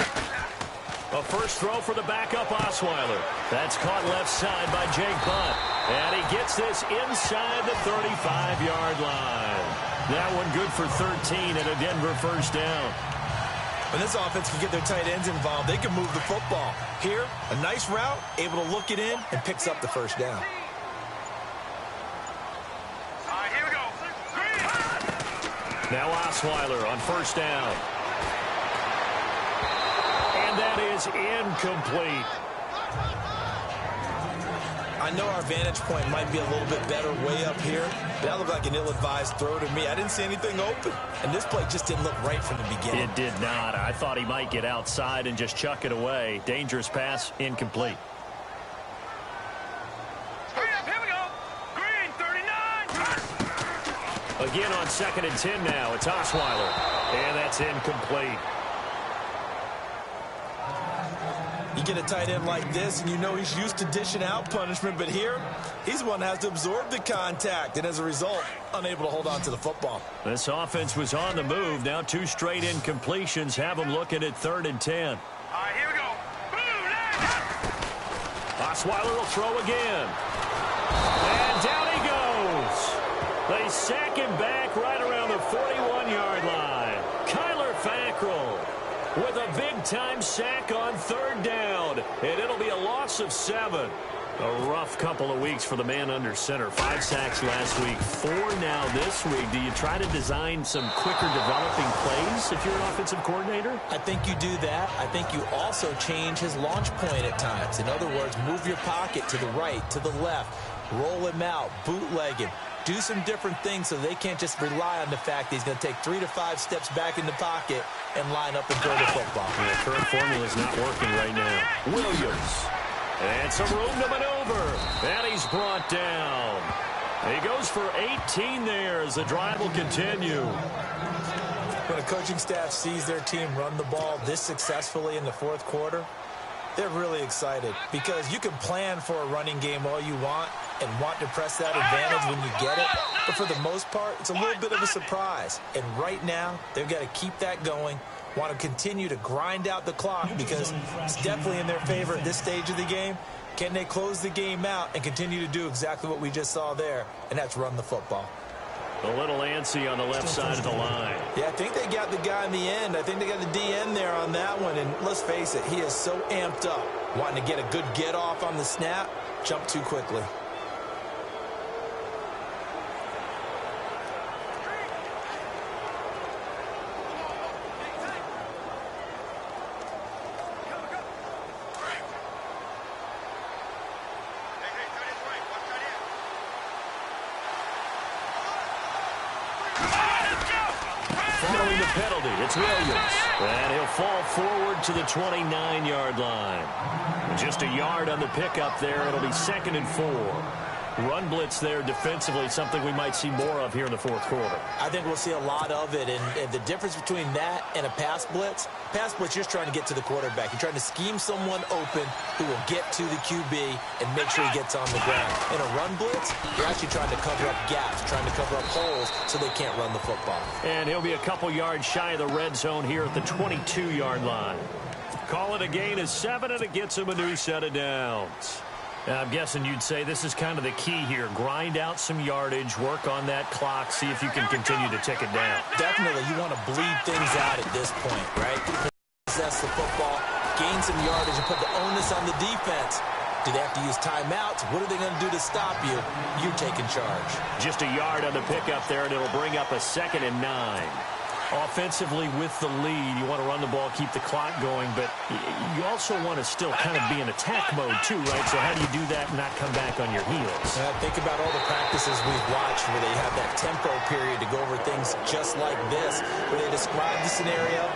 A first throw for the backup Osweiler. That's caught left side by Jake Butt. And he gets this inside the 35-yard line. That one good for 13 and a Denver first down. When this offense can get their tight ends involved, they can move the football. Here, a nice route, able to look it in, and picks up the first down. All right, here we go. Now Osweiler on first down. And that is incomplete. I know our vantage point might be a little bit better way up here, but that looked like an ill-advised throw to me. I didn't see anything open, and this play just didn't look right from the beginning. It did not. I thought he might get outside and just chuck it away. Dangerous pass, incomplete. Hurry up, here we go. Green, 39. Again on 2nd and 10 now. It's Osweiler, and that's incomplete. You get a tight end like this, and you know he's used to dishing out punishment, but here, he's the one that has to absorb the contact, and as a result, unable to hold on to the football. This offense was on the move. Now 2 straight incompletions have them looking at 3rd and 10. All right, here we go. Boom, Osweiler will throw again. And down he goes. They sack him back right around the 41-yard line. Kyler Fackrell with a big-time sack on 3rd down. And it'll be a loss of 7. A rough couple of weeks for the man under center. 5 sacks last week, 4 now this week. Do you try to design some quicker developing plays if you're an offensive coordinator? I think you do that. I think you also change his launch point at times. In other words, move your pocket to the right, to the left, roll him out, bootleg him. Do some different things so they can't just rely on the fact that he's going to take 3 to 5 steps back in the pocket and line up and throw the football. The current formula is not working right now. Williams. And some room to maneuver. And he's brought down. He goes for 18 there as the drive will continue. When a coaching staff sees their team run the ball this successfully in the 4th quarter, they're really excited because you can plan for a running game all you want and want to press that advantage when you get it. But for the most part, it's a little bit of a surprise. And right now, they've got to keep that going, want to continue to grind out the clock because it's definitely in their favor at this stage of the game. Can they close the game out and continue to do exactly what we just saw there, and that's run the football. A little antsy on the left side of the line. Yeah, I think they got the guy in the end. I think they got the DN there on that one. And let's face it, he is so amped up, wanting to get a good get off on the snap, jump too quickly. Following the penalty, it's Williams. And he'll fall forward to the 29-yard line. Just a yard on the pickup there. It'll be 2nd and 4. Run blitz there defensively, something we might see more of here in the 4th quarter. I think we'll see a lot of it, and the difference between that and a pass blitz, you're just trying to get to the quarterback. You're trying to scheme someone open who will get to the QB and make sure he gets on the ground. In a run blitz, you're actually trying to cover up gaps, trying to cover up holes so they can't run the football. And he'll be a couple yards shy of the red zone here at the 22-yard line. Call it a gain of 7, and it gets him a new set of downs. I'm guessing you'd say this is kind of the key here. Grind out some yardage, work on that clock, see if you can continue to tick it down. Definitely, you want to bleed things out at this point, right? Possess the football, gain some yardage, and put the onus on the defense. Do they have to use timeouts? What are they going to do to stop you? You're taking charge. Just a yard on the pickup there, and it'll bring up a 2nd and 9. Offensively with the lead, you want to run the ball, keep the clock going, but you also want to still kind of be in attack mode too, right? So how do you do that and not come back on your heels? Think about all the practices we've watched where they have that tempo period to go over things just like this, where they describe the scenario,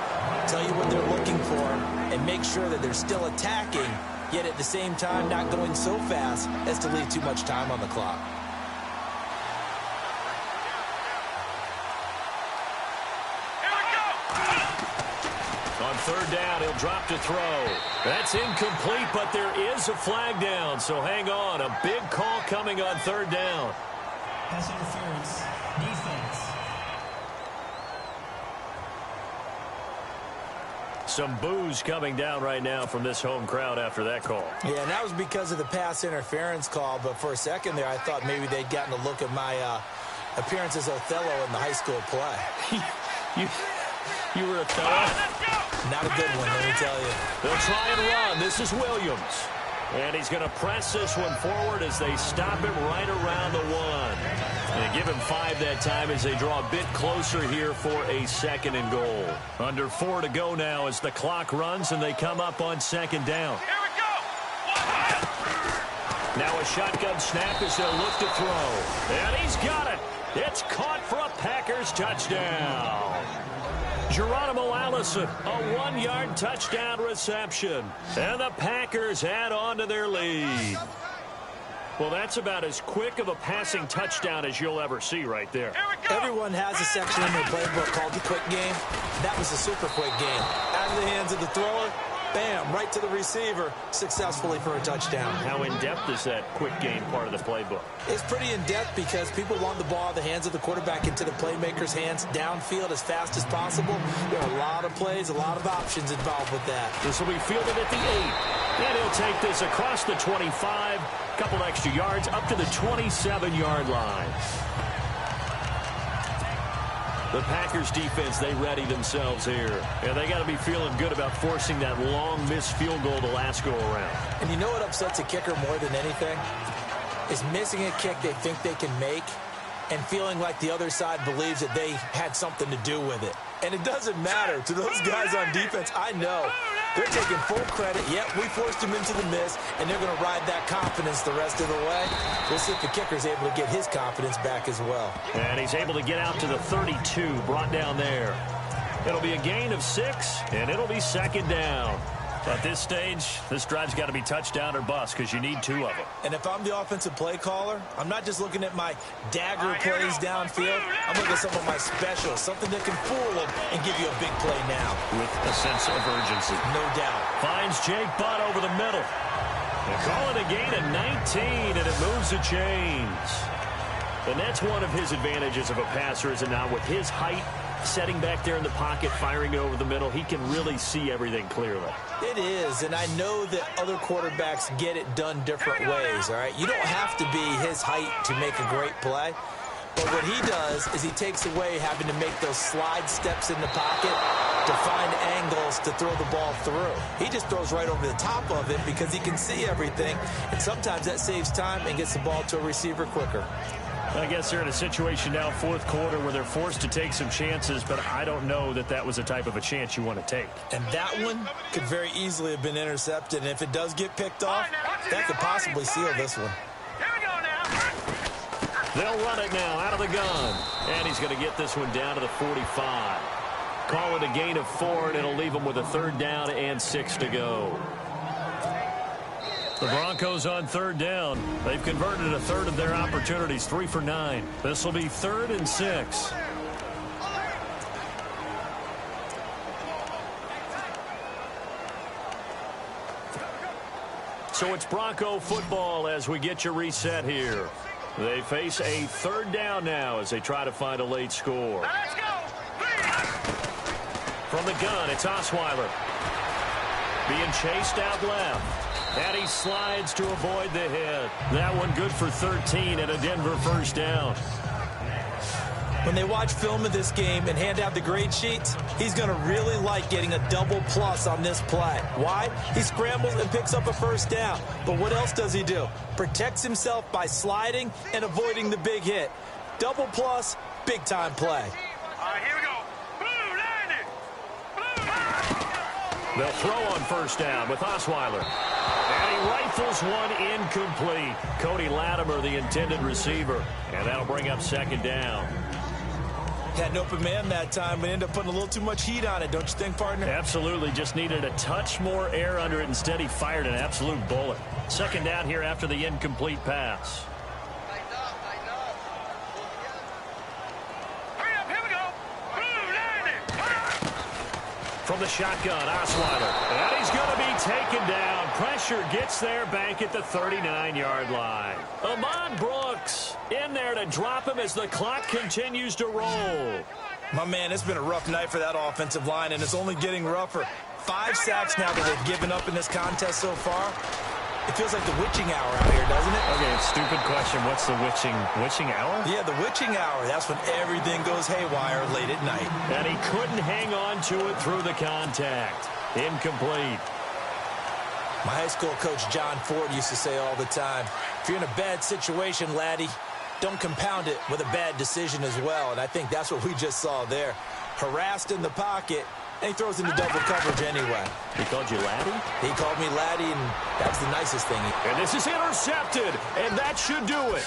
tell you what they're looking for, and make sure that they're still attacking, yet at the same time not going so fast as to leave too much time on the clock. On 3rd down, he'll drop to throw. That's incomplete, but there is a flag down, so hang on. A big call coming on 3rd down. Pass interference. Defense. some boos coming down right now from this home crowd after that call. Yeah, and that was because of the pass interference call. But for a second there, I thought maybe they'd gotten a look at my appearance as Othello in the high school play. You were Othello? Not a good one, let me tell you. They'll try and run. This is Williams. And he's going to press this one forward as they stop him right around the 1. And give him 5 that time as they draw a bit closer here for a 2nd and goal. Under 4 to go now as the clock runs and they come up on 2nd down. Here we go. Now a shotgun snap as they'll look to throw. And he's got it. It's caught for a Packers touchdown. Geronimo Allison, a 1-yard touchdown reception. And the Packers add on to their lead. Well, that's about as quick of a passing touchdown as you'll ever see right there. Everyone has a section in their playbook called the quick game. That was a super quick game. Out of the hands of the thrower, bam, right to the receiver, successfully for a touchdown. How in-depth is that quick game part of the playbook? It's pretty in-depth because people want the ball out of the hands of the quarterback into the playmaker's hands downfield as fast as possible. There are a lot of plays, a lot of options involved with that. This will be fielded at the 8. And he'll take this across the 25, a couple extra yards up to the 27-yard line. The Packers defense, they ready themselves here. And they got to be feeling good about forcing that long missed field goal the last go around. And you know what upsets a kicker more than anything? Is missing a kick they think they can make and feeling like the other side believes that they had something to do with it. And it doesn't matter to those guys on defense. I know. They're taking full credit. Yep, we forced him into the miss, and they're going to ride that confidence the rest of the way. We'll see if the kicker's able to get his confidence back as well. And he's able to get out to the 32, brought down there. It'll be a gain of 6, and it'll be 2nd down. At this stage, this drive's got to be touchdown or bust because you need 2 of them. And if I'm the offensive play caller, I'm not just looking at my dagger plays downfield. I'm looking at some of my specials, something that can fool them and give you a big play now. With a sense of urgency. No doubt. Finds Jake Butt over the middle. They call it a gain of 19, and it moves the chains. And that's one of his advantages of a passer, is it not? With his height, setting back there in the pocket, firing it over the middle, he can really see everything clearly. It is, and I know that other quarterbacks get it done different ways, all right? You don't have to be his height to make a great play. But what he does is he takes away having to make those slide steps in the pocket to find angles to throw the ball through. He just throws right over the top of it because he can see everything, and sometimes that saves time and gets the ball to a receiver quicker. I guess they're in a situation now, 4th quarter, where they're forced to take some chances, but I don't know that that was the type of a chance you want to take. And that one could very easily have been intercepted, and if it does get picked off, that could possibly seal this one. Here we go now. They'll run it now out of the gun, and he's going to get this one down to the 45. Call it a gain of 4, and it'll leave him with a 3rd down and 6 to go. The Broncos on 3rd down. They've converted a 1/3 of their opportunities, 3 for 9. This will be 3rd and 6. So it's Bronco football as we get you reset here. They face a 3rd down now as they try to find a late score. Let's go. From the gun, it's Osweiler. Being chased out left. And he slides to avoid the hit. That one good for 13 and a Denver 1st down. When they watch film of this game and hand out the grade sheets, he's going to really like getting a double plus on this play. Why? He scrambles and picks up a 1st down. But what else does he do? Protects himself by sliding and avoiding the big hit. Double plus, big-time play. All right, here we go. Blue, landing. Blue. They'll throw on 1st down with Osweiler. And he rifles one incomplete. Cody Latimer, the intended receiver. And that'll bring up 2nd down. Had an open man that time, but ended up putting a little too much heat on it, don't you think, partner? Absolutely. Just needed a touch more air under it. Instead, he fired an absolute bullet. 2nd down here after the incomplete pass. Hurry up, here we go. Blue, landing. From the shotgun, Osweiler. And he's going to be taken down. Pressure gets there back at the 39-yard line. Ahmad Brooks in there to drop him as the clock continues to roll. My man, it's been a rough night for that offensive line, and it's only getting rougher. 5 sacks now that they've given up in this contest so far. It feels like the witching hour out here, doesn't it? Okay, stupid question. What's the witching hour? Yeah, the witching hour. That's when everything goes haywire late at night. And he couldn't hang on to it through the contact. Incomplete. My high school coach, John Ford, used to say all the time, if you're in a bad situation, laddie, don't compound it with a bad decision as well. And I think that's what we just saw there. Harassed in the pocket, and he throws into double coverage anyway. He called you laddie? He called me laddie, and that's the nicest thing. And this is intercepted, and that should do it.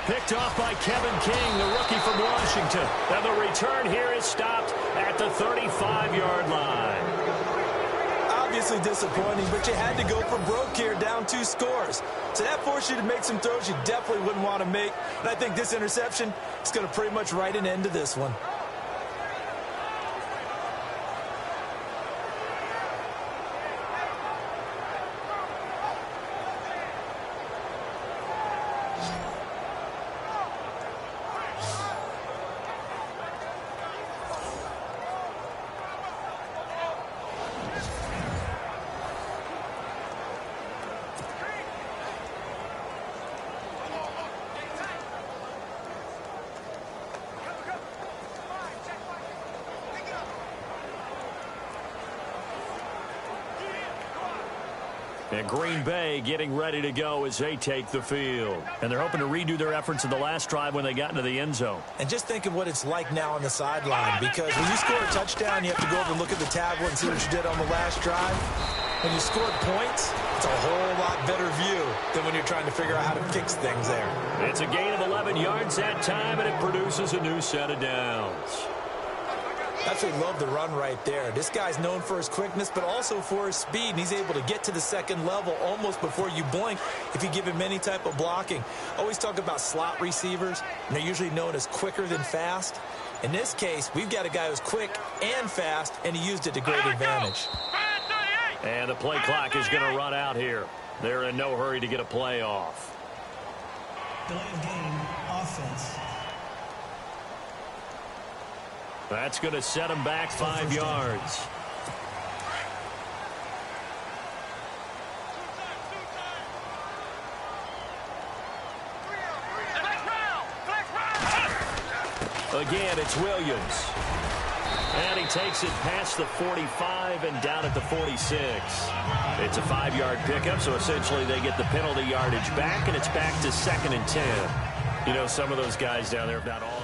Picked off by Kevin King, the rookie from Washington. And the return here is stopped at the 35-yard line. Obviously disappointing, but you had to go for broke here, down 2 scores. So that forced you to make some throws you definitely wouldn't want to make. And I think this interception is going to pretty much write an end to this one. And Green Bay getting ready to go as they take the field. And they're hoping to redo their efforts in the last drive when they got into the end zone. And just think of what it's like now on the sideline, because when you score a touchdown, you have to go over and look at the tablet and see what you did on the last drive. When you scored points, it's a whole lot better view than when you're trying to figure out how to fix things there. It's a gain of 11 yards that time, and it produces a new set of downs. That's what I love the run right there. This guy's known for his quickness, but also for his speed, and he's able to get to the second level almost before you blink if you give him any type of blocking. Always talk about slot receivers, and they're usually known as quicker than fast. In this case, we've got a guy who's quick and fast, and he used it to great advantage. And the play clock is going to run out here. They're in no hurry to get a play off. Delay of game, offense. That's going to set him back 5 yards. Again, it's Williams. And he takes it past the 45 and down at the 46. It's a 5-yard pickup, so essentially they get the penalty yardage back, and it's back to 2nd and 10. You know, some of those guys down there have not all